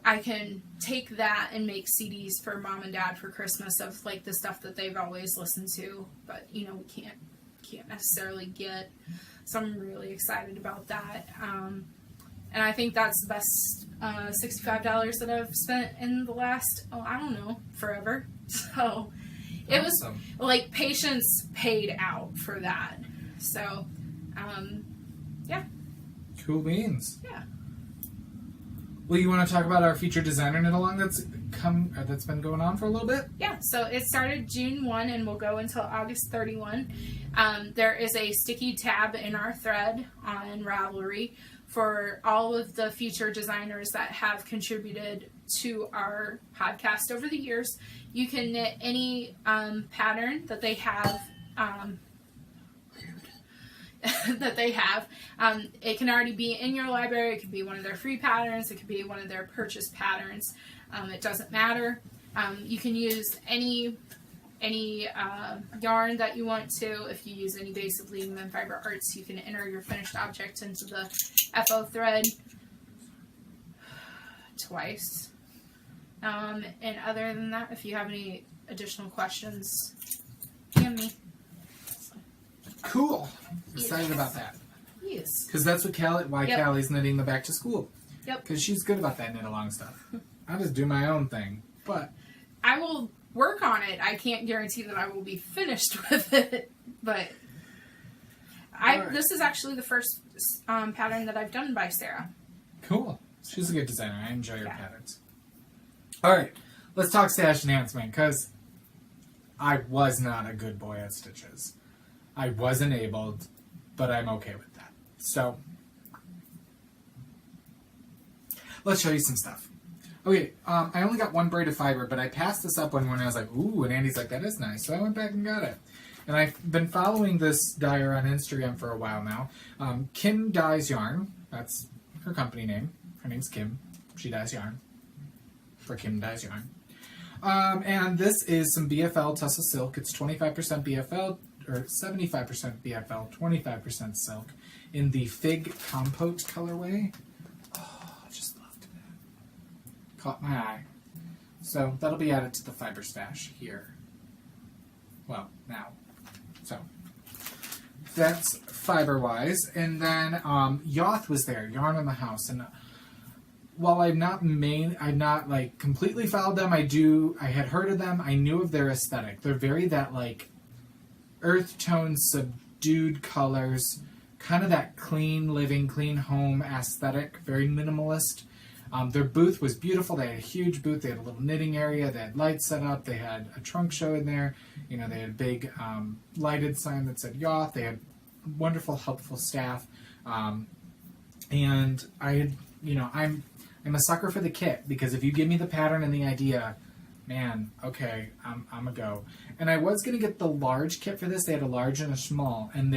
I can take that and make CDs for mom and dad for Christmas of like the stuff that they've always listened to, but we can't necessarily get. So I'm really excited about that. And I think that's the best $65 that I've spent in the last, forever. So it was like patience paid out for that. So, yeah. Cool beans. Yeah. Well, you want to talk about our featured designer knit along that's been going on for a little bit? Yeah, so it started June 1 and will go until August 31. There is a sticky tab in our thread on Ravelry for all of the featured designers that have contributed to our podcast over the years. You can knit any pattern that they have. That they have. It can already be in your library. It could be one of their free patterns. It could be one of their purchased patterns. It doesn't matter. You can use any yarn that you want to. If you use any base of Leading Them Fiber Arts, you can enter your finished object into the FO thread twice. And other than that, if you have any additional questions, DM me. Cool. Excited about that. Yes. Because that's what Callie's knitting the back to school. Yep. Because she's good about that knit along stuff. I just do my own thing. But I will work on it. I can't guarantee that I will be finished with it. But this is actually the first pattern that I've done by Sarah. Cool. She's a good designer. I enjoy her patterns. Alright. Let's talk stash enhancement. Because I was not a good boy at stitches. I was enabled, but I'm okay with that. So, let's show you some stuff. Okay, I only got one braid of fiber, but I passed this up one morning. I was like, ooh, and Andy's like, that is nice. So I went back and got it. And I've been following this dyer on Instagram for a while now. Kim Dyes Yarn. That's her company name. Her name's Kim. She dyes yarn. For Kim Dyes Yarn. And this is some BFL Tussle Silk. It's 25% BFL, or 75% BFL, 25% silk in the Fig Compote colorway. Oh, I just loved it. Caught my eye. So that'll be added to the fiber stash here. Well, now. So that's fiber-wise. And then Yoth was there, Yarn on the House. And while I've not like completely followed them, I had heard of them. I knew of their aesthetic. They're very that like earth tone, subdued colors, kind of that clean living, clean home aesthetic, very minimalist. Their booth was beautiful. They had a huge booth. They had a little knitting area. They had lights set up. They had a trunk show in there. You know, they had a big lighted sign that said Yoth. They had wonderful, helpful staff. And I'm a sucker for the kit, because if you give me the pattern and the idea, man, okay, I'm a go. And I was going to get the large kit for this. They had a large and a small, and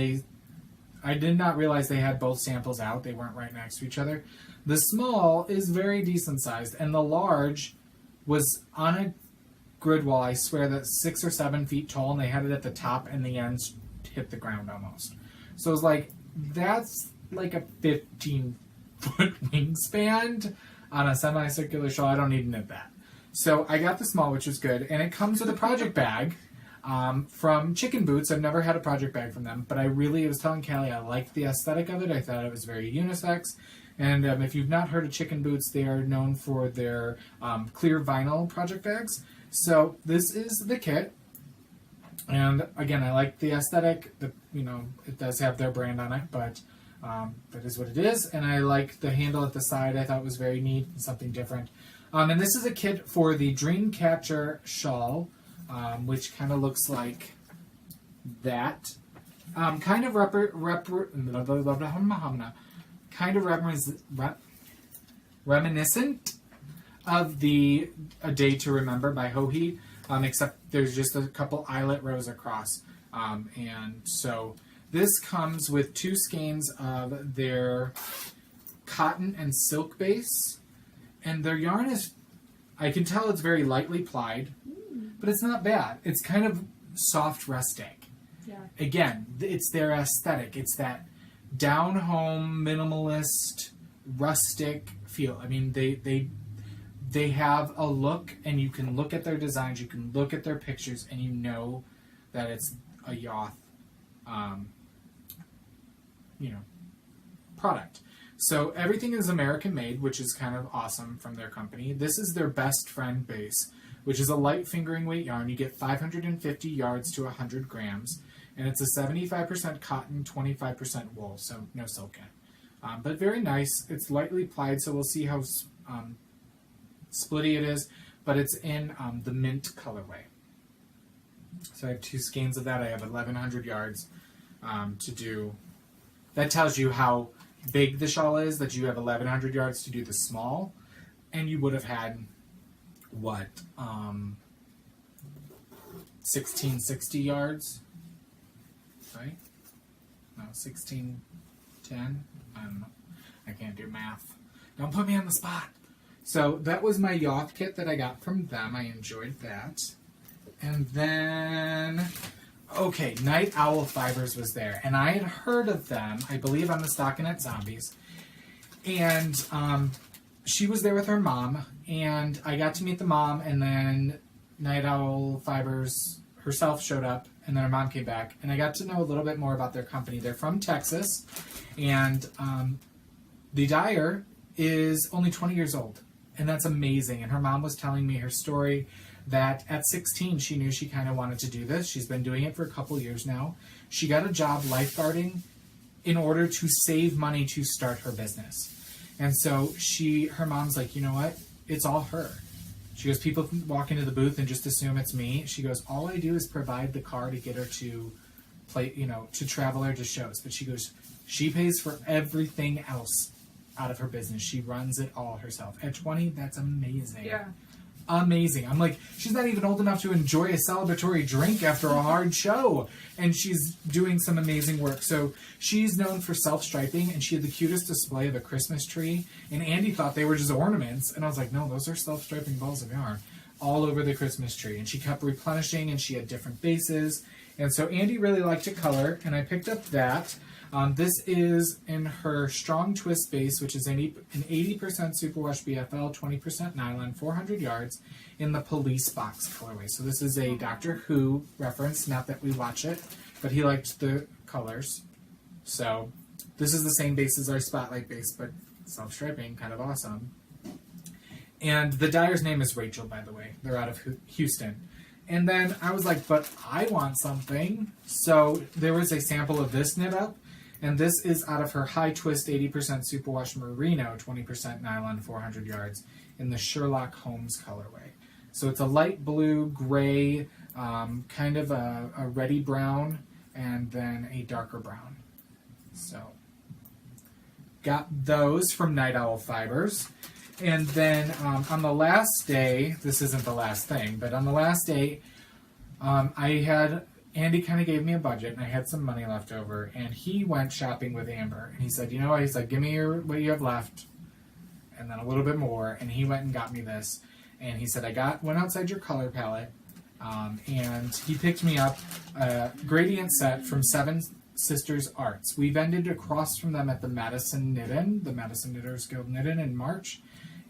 I did not realize they had both samples out. They weren't right next to each other. The small is very decent sized, and the large was on a grid wall, I swear, that's 6 or 7 feet tall, and they had it at the top and the ends hit the ground almost. So it was like, that's like a 15-foot wingspan on a semicircular shawl. I don't need to knit that. So I got the small, which is good, and it comes with a project bag from Chicken Boots. I've never had a project bag from them, but I was telling Callie I liked the aesthetic of it. I thought it was very unisex. And if you've not heard of Chicken Boots, they are known for their clear vinyl project bags. So this is the kit. And again, I like the aesthetic. It does have their brand on it, but that is what it is. And I like the handle at the side. I thought was very neat and something different. And this is a kit for the Dreamcatcher shawl, which kind of looks like that. Kind of reminiscent of the A Day to Remember by Joji, except there's just a couple eyelet rows across. And so this comes with 2 skeins of their cotton and silk base. And their yarn is, I can tell it's very lightly plied, but it's not bad. It's kind of soft rustic. Yeah. Again, it's their aesthetic. It's that down-home, minimalist, rustic feel. I mean, they have a look, and you can look at their designs, you can look at their pictures, and you know that it's a Yoth, product. So everything is American-made, which is kind of awesome from their company. This is their Best Friend base, which is a light fingering weight yarn. You get 550 yards to 100 grams. And it's a 75% cotton, 25% wool, so no silk in. But very nice. It's lightly plied, so we'll see how splitty it is. But it's in the mint colorway. So I have 2 skeins of that. I have 1,100 yards to do. That tells you how big the shawl is, that you have 1,100 yards to do the small. And you would have had, 1660 yards? Right? No, 1610. I don't know. I can't do math. Don't put me on the spot. So that was my Yoth kit that I got from them. I enjoyed that. And then, okay, Night Owl Fibers was there. And I had heard of them, I believe, on the Stockinette Zombies. And she was there with her mom. And I got to meet the mom. And then Night Owl Fibers herself showed up. And then her mom came back, and I got to know a little bit more about their company. They're from Texas, and the dyer is only 20 years old, and that's amazing. And her mom was telling me her story that at 16, she knew she kind of wanted to do this. She's been doing it for a couple years now. She got a job lifeguarding in order to save money to start her business. And so her mom's like, you know what? It's all her. She goes, people walk into the booth and just assume it's me. She goes, all I do is provide the car to get her to play, to travel her to shows. But she goes, she pays for everything else out of her business. She runs it all herself. At 20, that's amazing. Yeah. amazing. I'm like, she's not even old enough to enjoy a celebratory drink after a hard show, and she's doing some amazing work. So she's known for self-striping, and she had the cutest display of a Christmas tree, and Andy thought they were just ornaments, and I was like, no, those are self-striping balls of yarn all over the Christmas tree. And she kept replenishing, and she had different bases, and so Andy really liked to color, and I picked up that. This is in her Strong Twist base, which is an 80% superwash BFL, 20% nylon, 400 yards, in the police box colorway. So this is a Doctor Who reference, not that we watch it, but he liked the colors. So this is the same base as our Spotlight base, but self-striping, kind of awesome. And the dyer's name is Rachel, by the way. They're out of Houston. And then I was like, but I want something. So there was a sample of this knit up. And this is out of her High Twist 80% Superwash Merino, 20% nylon, 400 yards, in the Sherlock Holmes colorway. So it's a light blue, gray, kind of a reddy brown, and then a darker brown. So got those from Night Owl Fibers. And then on the last day, this isn't the last thing, but on the last day, Andy kind of gave me a budget, and I had some money left over, and he went shopping with Amber. And he said, you know what? He's like, give me what you have left, and then a little bit more. And he went and got me this. And he said, went outside your color palette, and he picked me up a gradient set from Seven Sisters Arts. We vended across from them at the Madison Knit-In, the Madison Knitters Guild Knit-In in March,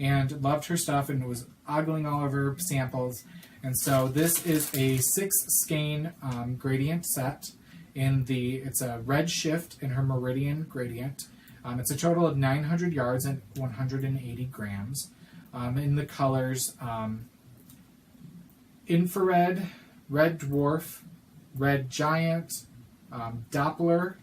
and loved her stuff and was ogling all of her samples. And so this is a 6-skein gradient set. It's a red shift in her Meridian gradient. It's a total of 900 yards and 180 grams. In the colors Infrared, Red Dwarf, Red Giant, Doppler,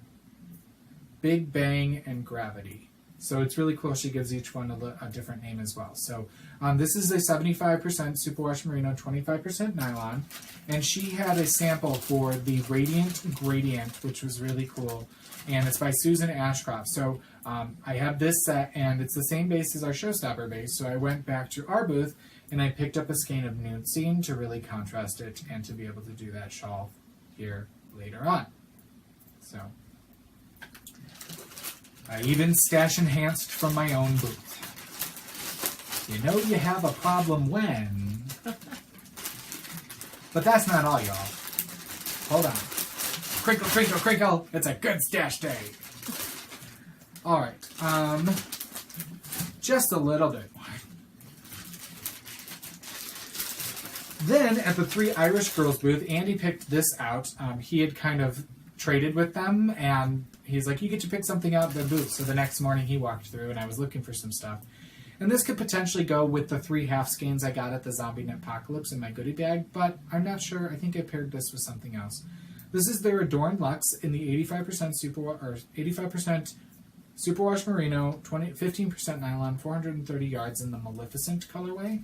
Big Bang, and Gravity. So it's really cool. She gives each one a different name as well. So this is a 75% superwash merino, 25% nylon. And she had a sample for the Radiant Gradient, which was really cool. And it's by Susan Ashcroft. So I have this set, and it's the same base as our Showstopper base. So I went back to our booth, and I picked up a skein of Nude Scene to really contrast it and to be able to do that shawl here later on. So I even stash enhanced from my own booth. You know you have a problem when... But that's not all, y'all. Hold on. Crinkle, crinkle, crinkle. It's a good stash day. All right. Just a little bit more. Then at the Three Irish Girls booth, Andy picked this out. He had kind of traded with them, and he's like, you get to pick something out of the booth. So the next morning he walked through, and I was looking for some stuff. And this could potentially go with the 3 half skeins I got at the Zombie Knitpocalypse in my goodie bag, but I'm not sure. I think I paired this with something else. This is their Adorned Luxe in the 85% superwash merino, 15% nylon, 430 yards in the Maleficent colorway.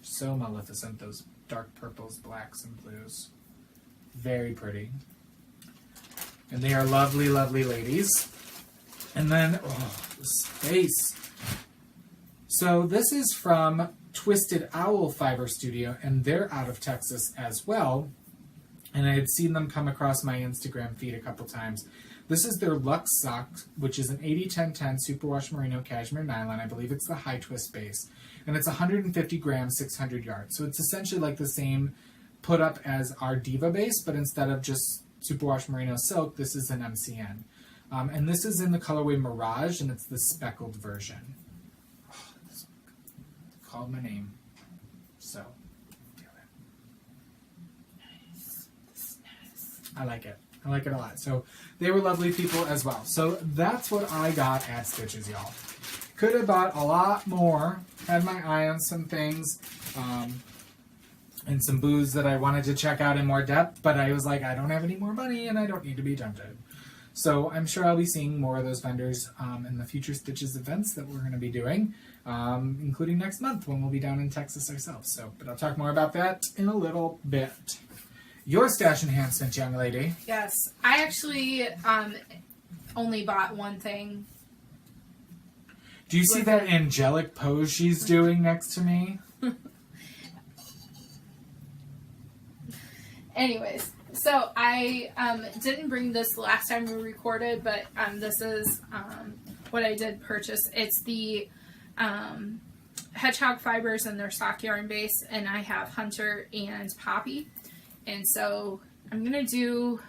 So Maleficent, those dark purples, blacks, and blues. Very pretty. And they are lovely, lovely ladies. And then, the space. So this is from Twisted Owl Fiber Studio, and they're out of Texas as well. And I had seen them come across my Instagram feed a couple times. This is their Luxe Sock, which is an 80-10-10 superwash merino cashmere nylon. I believe it's the high twist base. And it's 150 grams, 600 yards. So it's essentially like the same put up as our Diva base, but instead of just superwash merino silk, this is an MCN. And this is in the colorway Mirage, and it's the speckled version. Oh, this called my name. So, I like it. I like it a lot. So they were lovely people as well. So that's what I got at Stitches, y'all. Could have bought a lot more. Had my eye on some things. And some booths that I wanted to check out in more depth. But I was like, I don't have any more money and I don't need to be tempted. So I'm sure I'll be seeing more of those vendors in the future Stitches events that we're going to be doing. Including next month when we'll be down in Texas ourselves. So, but I'll talk more about that in a little bit. Your stash enhancement, young lady. Yes. I actually only bought one thing. Do you see that angelic pose she's doing next to me? Anyways, so I didn't bring this last time we recorded, but this is what I did purchase. It's the Hedgehog fibers and their sock yarn base, and I have Hunter and Poppy. And so I'm going to do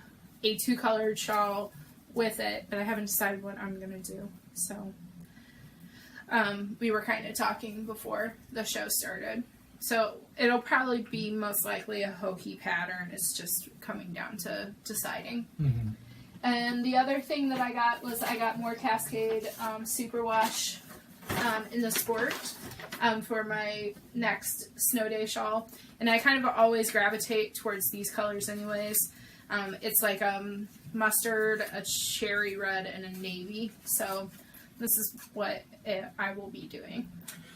a 2-colored shawl with it, but I haven't decided what I'm going to do. So we were kind of talking before the show started. So it'll probably be most likely a hokey pattern. It's just coming down to deciding. Mm-hmm. And the other thing that I got was I got more Cascade Superwash in the sport for my next snow day shawl. And I kind of always gravitate towards these colors anyways. It's like mustard, a cherry red, and a navy. So this is what I will be doing.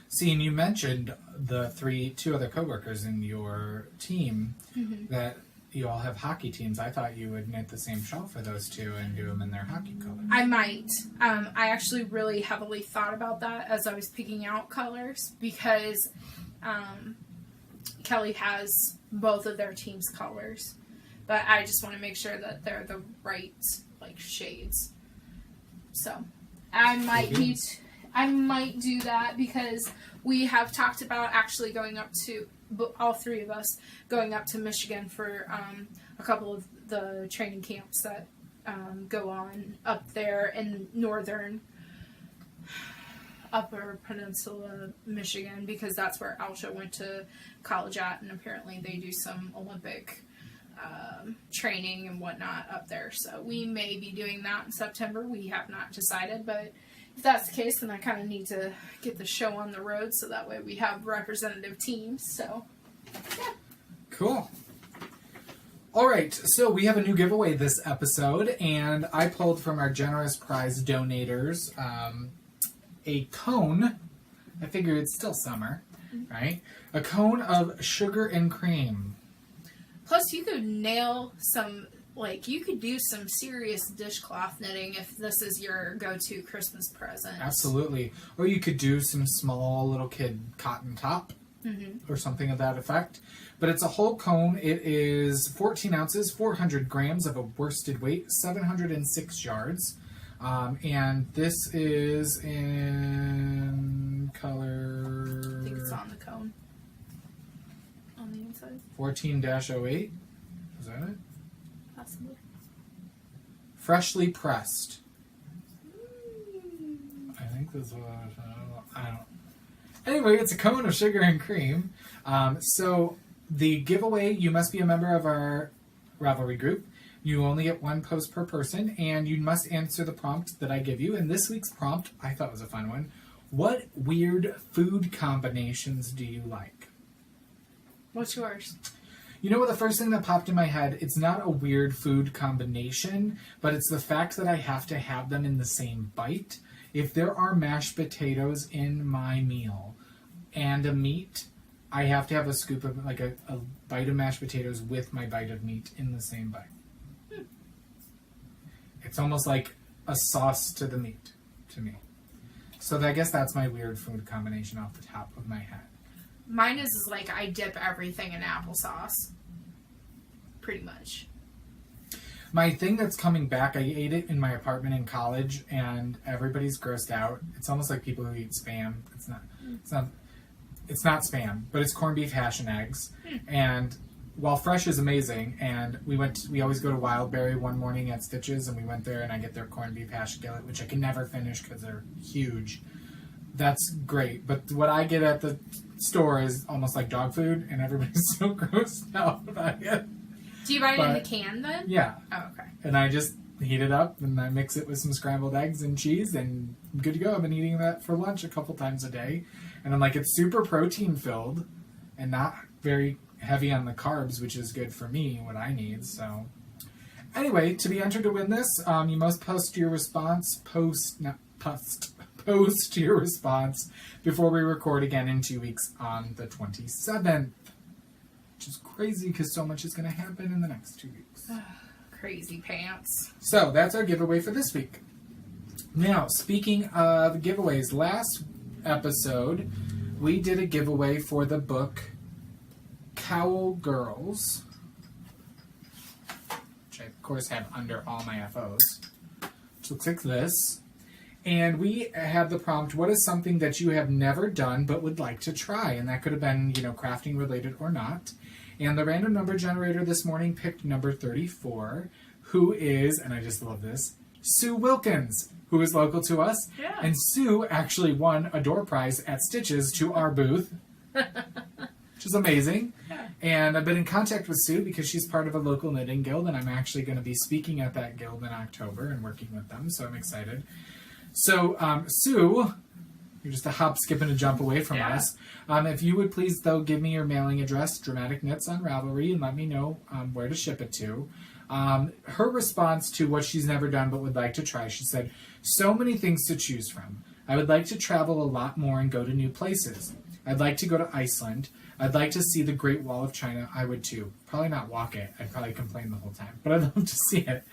See, and you mentioned the two other coworkers in your team that you all have hockey teams. I thought you would knit the same shawl for those two and do them in their hockey colors. I might. I actually really heavily thought about that as I was picking out colors because Kelly has both of their team's colors. But I just want to make sure that they're the right shades. So I might do that because we have talked about actually going up to, all three of us, going up to Michigan for a couple of the training camps that go on up there in northern Upper Peninsula, Michigan, because that's where Alsha went to college at, and apparently they do some Olympic training and whatnot up there. So we may be doing that in September. We have not decided, but if that's the case, then I kind of need to get the show on the road so that way we have representative teams. So, yeah. Cool. All right, so we have a new giveaway this episode, and I pulled from our generous prize donators a cone. I figure it's still summer, right? A cone of sugar and cream. Plus, you could nail some, you could do some serious dishcloth knitting if this is your go-to Christmas present. Absolutely. Or you could do some small little kid cotton top or something of that effect. But it's a whole cone. It is 14 ounces, 400 grams of a worsted weight, 706 yards. And this is in color... I think it's on the cone. On the inside. 14-08. Is that it? Possibly. Freshly pressed. I think that's what I don't. Anyway, it's a cone of sugar and cream. So the giveaway, you must be a member of our Ravelry group. You only get one post per person, and you must answer the prompt that I give you. And this week's prompt, I thought was a fun one. What weird food combinations do you like? What's yours? You know what, the first thing that popped in my head, it's not a weird food combination, but it's the fact that I have to have them in the same bite. If there are mashed potatoes in my meal and a meat, I have to have a scoop of, a bite of mashed potatoes with my bite of meat in the same bite. It's almost like a sauce to the meat, to me. So I guess that's my weird food combination off the top of my head. Mine is I dip everything in applesauce. Pretty much. My thing that's coming back, I ate it in my apartment in college, and everybody's grossed out. It's almost like people who eat Spam. It's not Spam, but it's corned beef hash and eggs. And while fresh is amazing, and we always go to Wildberry one morning at Stitches, and we went there, and I get their corned beef hash skillet, which I can never finish because they're huge. That's great, but what I get at the store is almost like dog food, and everybody's so grossed out about it. Do you buy it in the can then? Yeah. Oh, okay. And I just heat it up, and I mix it with some scrambled eggs and cheese, and I'm good to go. I've been eating that for lunch a couple times a day. And I'm like, it's super protein-filled and not very heavy on the carbs, which is good for me, what I need. So anyway, to be entered to win this, you must post your response, post your response before we record again in 2 weeks on the 27th. Which is crazy because so much is going to happen in the next 2 weeks. Crazy pants. So that's our giveaway for this week. Now, speaking of giveaways, last episode we did a giveaway for the book Cowl Girls. course, have under all my FOs. So looks like this. And we had the prompt, what is something that you have never done but would like to try? And that could have been, crafting related or not. And the random number generator this morning picked number 34, who is, and I just love this, Sue Wilkins, who is local to us. Yeah. And Sue actually won a door prize at Stitches to our booth, which is amazing. Yeah. And I've been in contact with Sue because she's part of a local knitting guild, and I'm actually going to be speaking at that guild in October and working with them, so I'm excited. So, Sue, you're just a hop, skip, and a jump away from us. If you would please, though, give me your mailing address, Dramatic Knits on Ravelry, and let me know where to ship it to. Her response to what she's never done but would like to try, she said, so many things to choose from. I would like to travel a lot more and go to new places. I'd like to go to Iceland. I'd like to see the Great Wall of China. I would too. Probably not walk it. I'd probably complain the whole time, but I'd love to see it.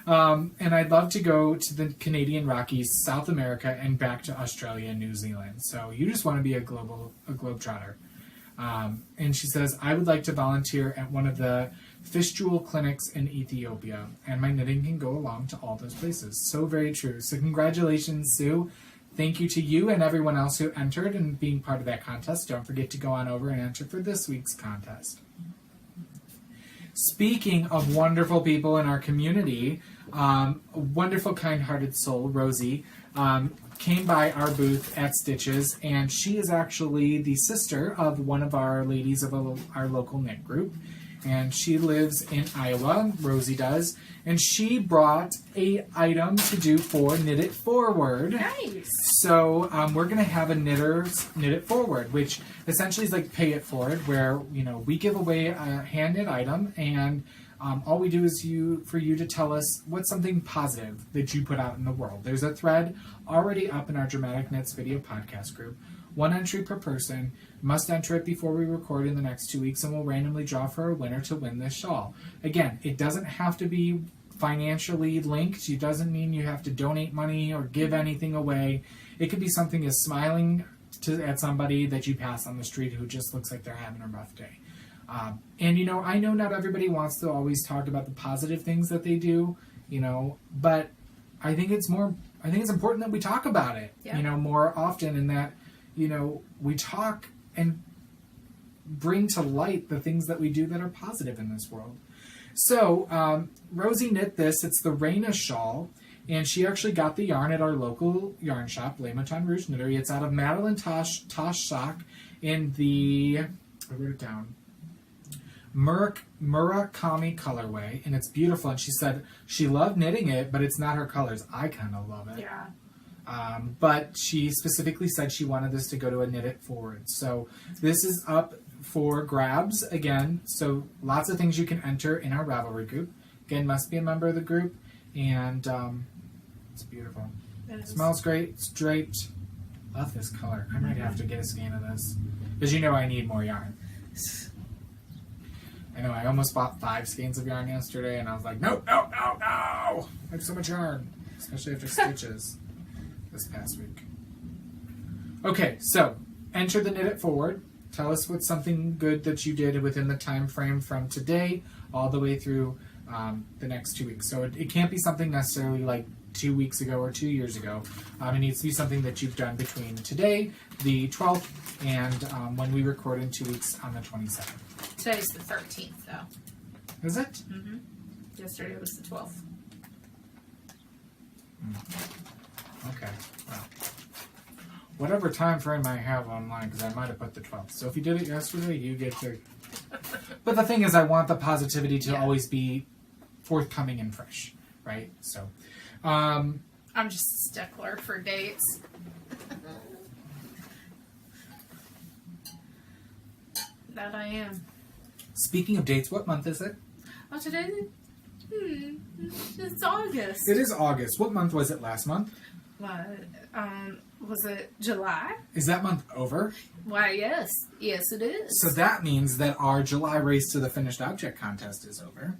And I'd love to go to the Canadian Rockies, South America, and back to Australia and New Zealand. So you just want to be a globetrotter. And she says, I would like to volunteer at one of the fish jewel clinics in Ethiopia, and my knitting can go along to all those places. So very true. So congratulations, Sue. Thank you to you and everyone else who entered and being part of that contest. Don't forget to go on over and enter for this week's contest. Speaking of wonderful people in our community, a wonderful, kind-hearted soul, Rosie, came by our booth at Stitches, and she is actually the sister of one of our ladies of our local knit group, and she lives in Iowa, Rosie does, and she brought a item to do for Knit It Forward. Nice. So we're going to have a Knitter's Knit It Forward, which essentially is like Pay It Forward, where we give away a hand-knit item, and all we do is for you to tell us what's something positive that you put out in the world. There's a thread already up in our Dramatic Knits video podcast group. 1 entry per person. Must enter it before we record in the next 2 weeks, and we'll randomly draw for a winner to win this shawl. Again, it doesn't have to be financially linked. It doesn't mean you have to donate money or give anything away. It could be something as smiling at somebody that you pass on the street who just looks like they're having a rough day. And I know not everybody wants to always talk about the positive things that they do, but I think it's important that we talk about it, more often, and that, we talk and bring to light the things that we do that are positive in this world. So, Rosie knit this. It's the Raina shawl, and she actually got the yarn at our local yarn shop, Les Moutons Rouge Knittery. It's out of Madeline Tosh sock in the, I wrote it down, Murakami colorway, and it's beautiful. And she said she loved knitting it, but it's not her colors. I kind of love it. Yeah. But she specifically said she wanted this to go to a Knit It Forward. So this is up for grabs again. So lots of things you can enter in our Ravelry group. Again, must be a member of the group, and it's beautiful. It smells great. It's draped. Love this color. I might have to get a skein of this because I need more yarn. I know I almost bought 5 skeins of yarn yesterday, and I was like, no! I have so much yarn, especially after Stitches this past week. Okay, so enter the Knit It Forward. Tell us what's something good that you did within the time frame from today all the way through the next 2 weeks. So it can't be something necessarily like 2 weeks ago or 2 years ago. It needs to be something that you've done between today, the 12th, and when we record in 2 weeks on the 27th. Today's the 13th, though. Is it? Mm-hmm. Yesterday was the 12th. Okay. Well, whatever time frame I have online, because I might have put the 12th. So if you did it yesterday, you get to... But the thing is, I want the positivity to always be forthcoming and fresh, right? So... I'm just a stickler for dates. That I am. Speaking of dates, what month is it? Oh, today? It's August. It is August. What month was it last month? What? Was it July? Is that month over? Why, yes. Yes, it is. So that means that our July race to the finished object contest is over.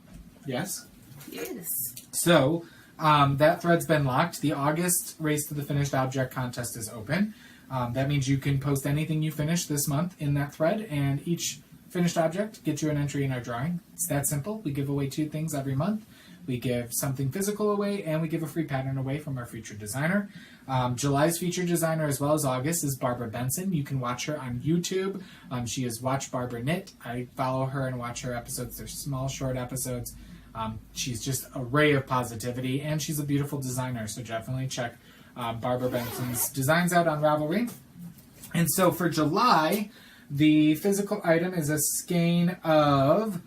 Yes? Yes. So, that thread's been locked. The August race to the finished object contest is open. That means you can post anything you finish this month in that thread, and each finished object gets you an entry in our drawing. It's that simple. We give away 2 things every month. We give something physical away, and we give a free pattern away from our featured designer. July's featured designer, as well as August, is Barbara Benson. You can watch her on YouTube. She is Watch Barbara Knit. I follow her and watch her episodes. They're small, short episodes. She's just a ray of positivity, and she's a beautiful designer, so definitely check Barbara Benson's designs out on Ravelry. And so for July, the physical item is a skein of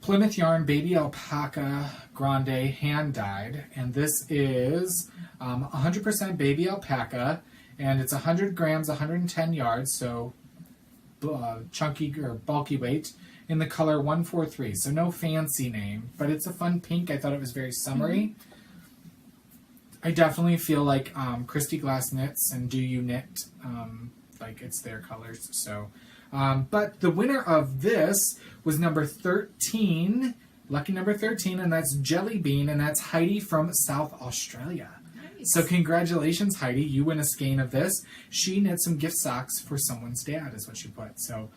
Plymouth Yarn Baby Alpaca Grande hand-dyed, and this is 100% baby alpaca, and it's 100 grams, 110 yards, so chunky or bulky weight, in the color 143. So no fancy name, but it's a fun pink. I thought it was very summery. I definitely feel like Christy Glass Knits and Do You Knit, like it's their colors. So, but the winner of this was number 13, lucky number 13, and that's Jelly Bean, and that's Heidi from South Australia. Nice. So congratulations, Heidi. You win a skein of this. She knit some gift socks for someone's dad, is what she put. So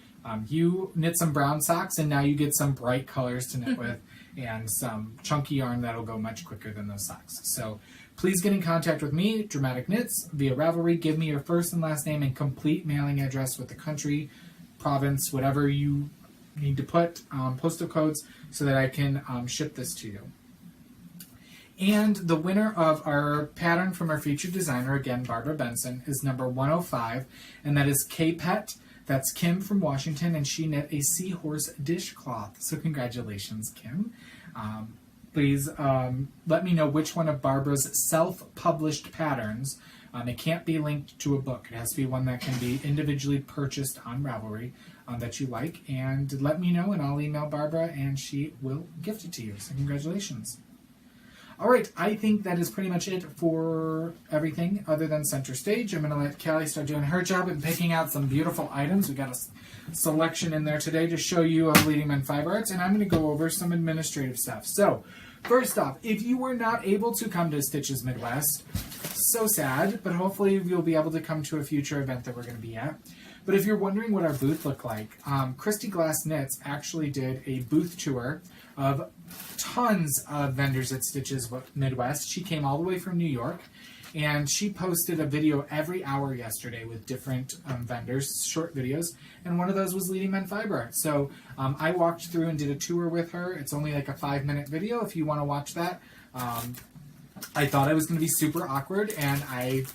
you knit some brown socks, and now you get some bright colors to knit with, and some chunky yarn that'll go much quicker than those socks. So please get in contact with me, Dramatic Knits, via Ravelry. Give me your first and last name and complete mailing address with the country, province, whatever you need to put, postal codes, so that I can ship this to you. And the winner of our pattern from our featured designer, again, Barbara Benson, is number 105, and that is K-Pet. That's Kim from Washington, and she knit a seahorse dishcloth. So congratulations, Kim. Please let me know which one of Barbara's self-published patterns. It can't be linked to a book. It has to be one that can be individually purchased on Ravelry that you like. And let me know, and I'll email Barbara, and she will gift it to you. So congratulations. All right, I think that is pretty much it for everything other than center stage. I'm going to let Callie start doing her job and picking out some beautiful items. We got a selection in there today to show you of Leading Men Fiber Arts, and I'm going to go over some administrative stuff. So, first off, if you were not able to come to Stitches Midwest, so sad, but hopefully you'll be able to come to a future event that we're going to be at. But if you're wondering what our booth looked like, Christy Glass Knits actually did a booth tour of tons of vendors at Stitches Midwest. She came all the way from New York, and she posted a video every hour yesterday with different vendors, short videos, and one of those was Leading Men Fiber Arts. So I walked through and did a tour with her. It's only like a 5-minute video if you want to watch that. I thought I was going to be super awkward, and I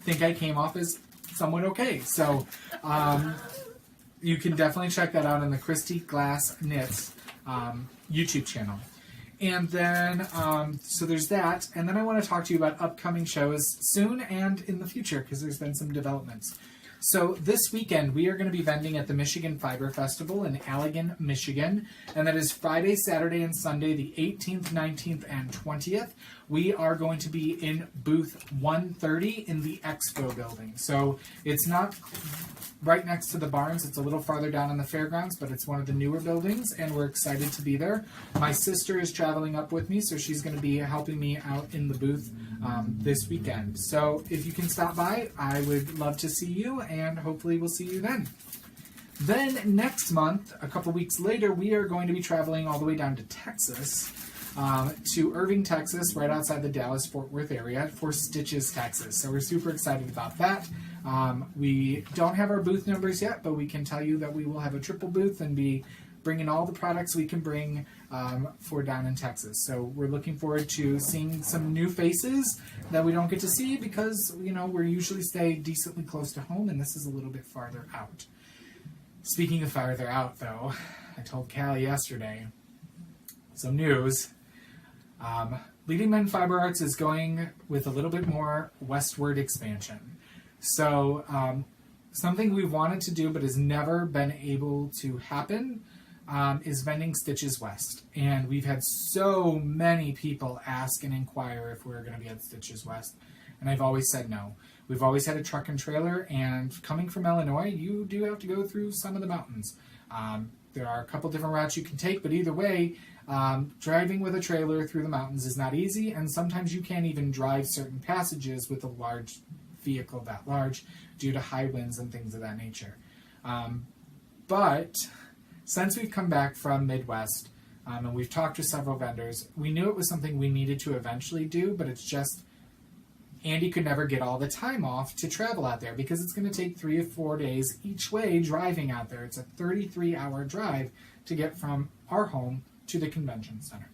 think I came off as somewhat okay. So you can definitely check that out on the Christy Glass Knits YouTube channel. And then, so there's that. And then I want to talk to you about upcoming shows soon and in the future, because there's been some developments. So this weekend, we are going to be vending at the Michigan Fiber Festival in Allegan, Michigan. And that is Friday, Saturday, and Sunday, the 18th, 19th, and 20th. We are going to be in booth 130 in the Expo building. So it's not right next to the barns. It's a little farther down in the fairgrounds, but it's one of the newer buildings, and we're excited to be there. My sister is traveling up with me, so she's going to be helping me out in the booth this weekend. So if you can stop by, I would love to see you, and hopefully we'll see you then. Then next month, a couple weeks later, we are going to be traveling all the way down to Texas, to Irving, Texas, right outside the Dallas-Fort Worth area for Stitches, Texas. So we're super excited about that. We don't have our booth numbers yet, but we can tell you that we will have a triple booth and be bringing all the products we can bring for down in Texas. So we're looking forward to seeing some new faces that we don't get to see because, you know, we usually stay decently close to home, and this is a little bit farther out. Speaking of farther out, though, I told Callie yesterday some news. Leading Men Fiber Arts is going with a little bit more westward expansion. So something we've wanted to do but has never been able to happen is vending Stitches West. And we've had so many people ask and inquire if we're going to be at Stitches West. And I've always said no. We've always had a truck and trailer, and coming from Illinois, you do have to go through some of the mountains. There are a couple different routes you can take, but either way, driving with a trailer through the mountains is not easy, and sometimes you can't even drive certain passages with a large vehicle that large due to high winds and things of that nature. But since we've come back from Midwest, And we've talked to several vendors. We knew it was something we needed to eventually do, but it's just Andy could never get all the time off to travel out there because it's going to take 3 or 4 days each way driving out there. It's a 33-hour drive to get from our home to the convention center.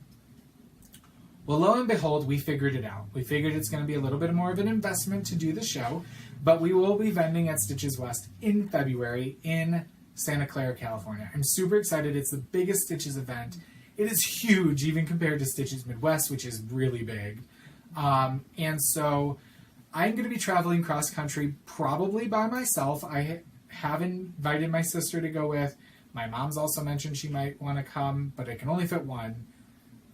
Well, lo and behold, we figured it out. We figured it's going to be a little bit more of an investment to do the show, but we will be vending at Stitches West in February in Santa Clara, California. I'm super excited. It's the biggest Stitches event. It is huge, even compared to Stitches Midwest, which is really big. And so I'm going to be traveling cross country probably by myself. I have invited my sister to go with. My mom's also mentioned she might want to come, but it can only fit one.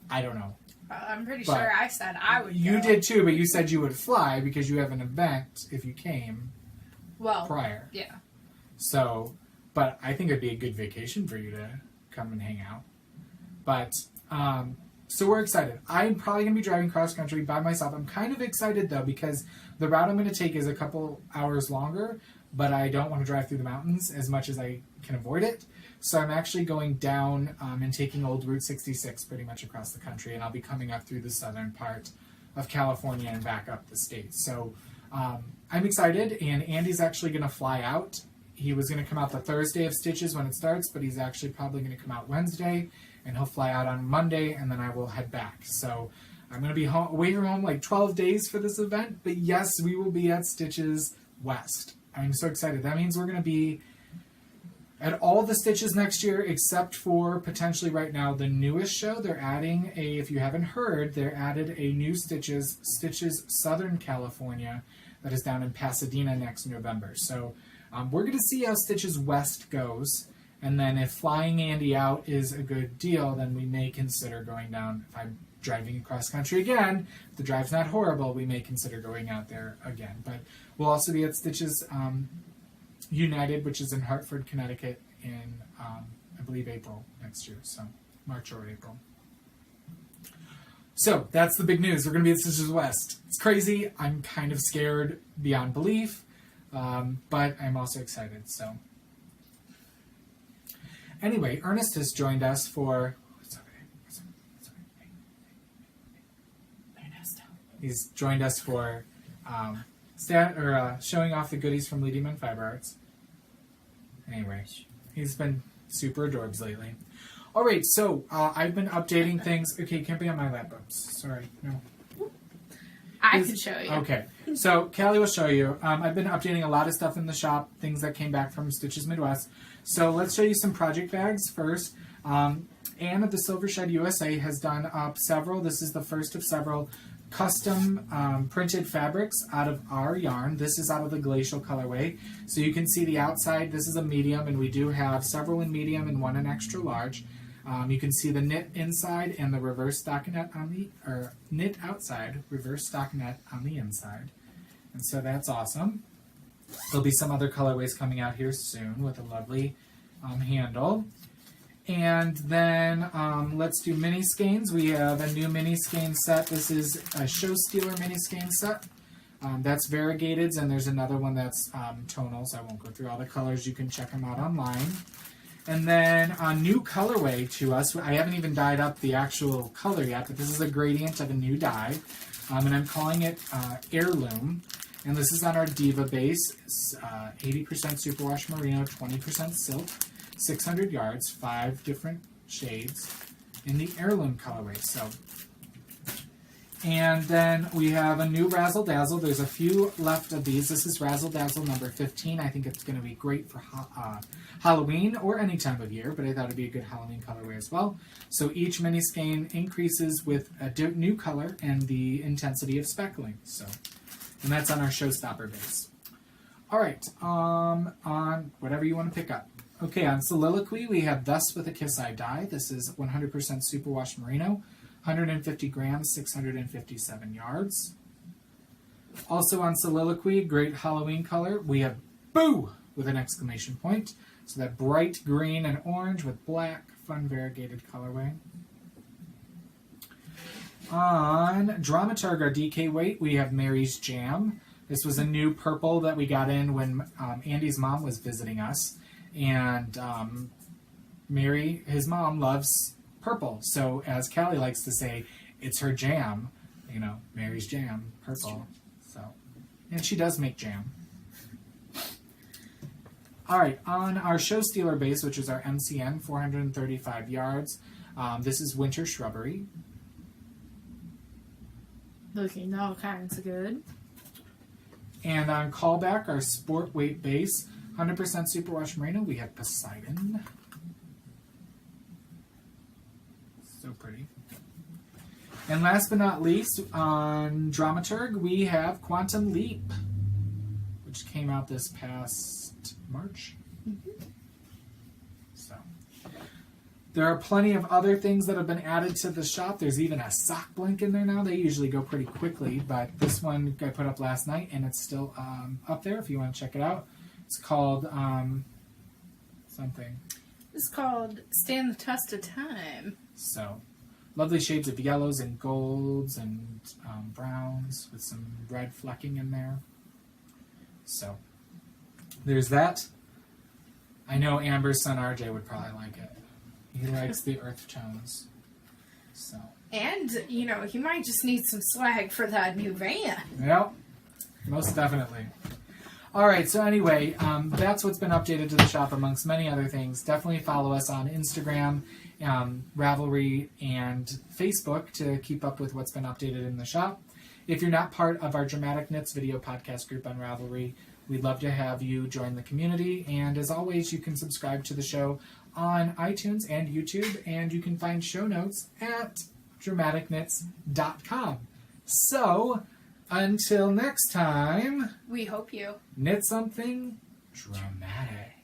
I don't know. I'm pretty But sure I said I would You go. did too, but you said you would fly because you have an event if you came Well, prior. yeah. So, but I think it'd be a good vacation for you to come and hang out. But, so we're excited. I'm probably going to be driving cross country by myself. I'm kind of excited though because the route I'm going to take is a couple hours longer, but I don't want to drive through the mountains as much as I can avoid it. So I'm actually going down and taking old Route 66 pretty much across the country, and I'll be coming up through the southern part of California and back up the state. So I'm excited, and Andy's actually going to fly out. He was going to come out the Thursday of Stitches when it starts, but he's actually probably going to come out Wednesday, and he'll fly out on Monday, and then I will head back. So I'm going to be away from home like 12 days for this event, but yes, we will be at Stitches West. I'm so excited. That means we're going to be at all the Stitches next year, except for potentially right now the newest show. They're adding if you haven't heard, they're added a new Stitches Southern California, that is down in Pasadena next November. So we're going to see how Stitches West goes, and then if flying Andy out is a good deal, then we may consider going down. If I'm driving across country again, if the drive's not horrible, we may consider going out there again. But we'll also be at Stitches United, which is in Hartford, Connecticut, in I believe April next year, so March or April. So that's the big news. We're going to be at Stitches West. It's crazy. I'm kind of scared beyond belief, but I'm also excited. So anyway, Ernest has joined us for. He's joined us for showing off the goodies from Lady Man Fiber Arts. Anyway, he's been super adorbs lately. All right, so I've been updating things. Okay, can't be on my lap. Oops, sorry, no. I can show you. Okay, so Callie will show you. I've been updating a lot of stuff in the shop, things that came back from Stitches Midwest. So let's show you some project bags first. Anne of the Silver Shed USA has done up several. This is the first of several custom printed fabrics out of our yarn. This is out of the Glacial colorway. So you can see the outside. This is a medium, and we do have several in medium and one in extra large. You can see the knit inside and the reverse stockinette on the, or knit outside, reverse stockinette on the inside. And so that's awesome. There'll be some other colorways coming out here soon with a lovely handle. And then let's do mini skeins. We have a new mini skein set. This is a Show Stealer mini skein set. That's variegateds, and there's another one that's tonals. I won't go through all the colors. You can check them out online. And then a new colorway to us. I haven't even dyed up the actual color yet, but this is a gradient of a new dye. And I'm calling it Heirloom. And this is on our Diva base. It's 80% superwash merino, 20% silk. 600 yards, 5 different shades in the Heirloom colorway. So, and then we have a new Razzle Dazzle. There's a few left of these. This is Razzle Dazzle number 15. I think it's going to be great for Halloween or any time of year, but I thought it'd be a good Halloween colorway as well. So each mini skein increases with a new color and the intensity of speckling. So, and that's on our Showstopper base. All right, on whatever you want to pick up. Okay, on Soliloquy, we have Thus with a Kiss I Die. This is 100% superwash merino, 150 grams, 657 yards. Also on Soliloquy, great Halloween color, we have Boo with an exclamation point. So that bright green and orange with black, fun variegated colorway. On Dramaturg, our DK weight, we have Mary's Jam. This was a new purple that we got in when Andy's mom was visiting us. And Mary, his mom, loves purple. So as Callie likes to say, it's her jam. You know, Mary's jam, purple. So, and she does make jam. All right, on our show stealer base, which is our MCN, 435 yards. This is winter shrubbery. Looking all kinds of good. And on callback, our sport weight base, 100% superwash merino, we have Poseidon. So pretty. And last but not least, on Dramaturg, we have Quantum Leap, which came out this past March. So there are plenty of other things that have been added to the shop. There's even a sock blink in there now. They usually go pretty quickly, but this one I put up last night, and it's still up there if you want to check it out. It's called something. It's called Stand the Test of Time. So lovely shades of yellows and golds and browns with some red flecking in there. So there's that. I know Amber's son RJ would probably like it. He likes the earth tones. So. And, you know, he might just need some swag for that new van. Yep. Most definitely. All right, so anyway, that's what's been updated to the shop amongst many other things. Definitely follow us on Instagram, Ravelry, and Facebook to keep up with what's been updated in the shop. If you're not part of our Dramatic Knits video podcast group on Ravelry, we'd love to have you join the community. And as always, you can subscribe to the show on iTunes and YouTube, and you can find show notes at dramaticknits.com. So, until next time, We hope you knit something dramatic.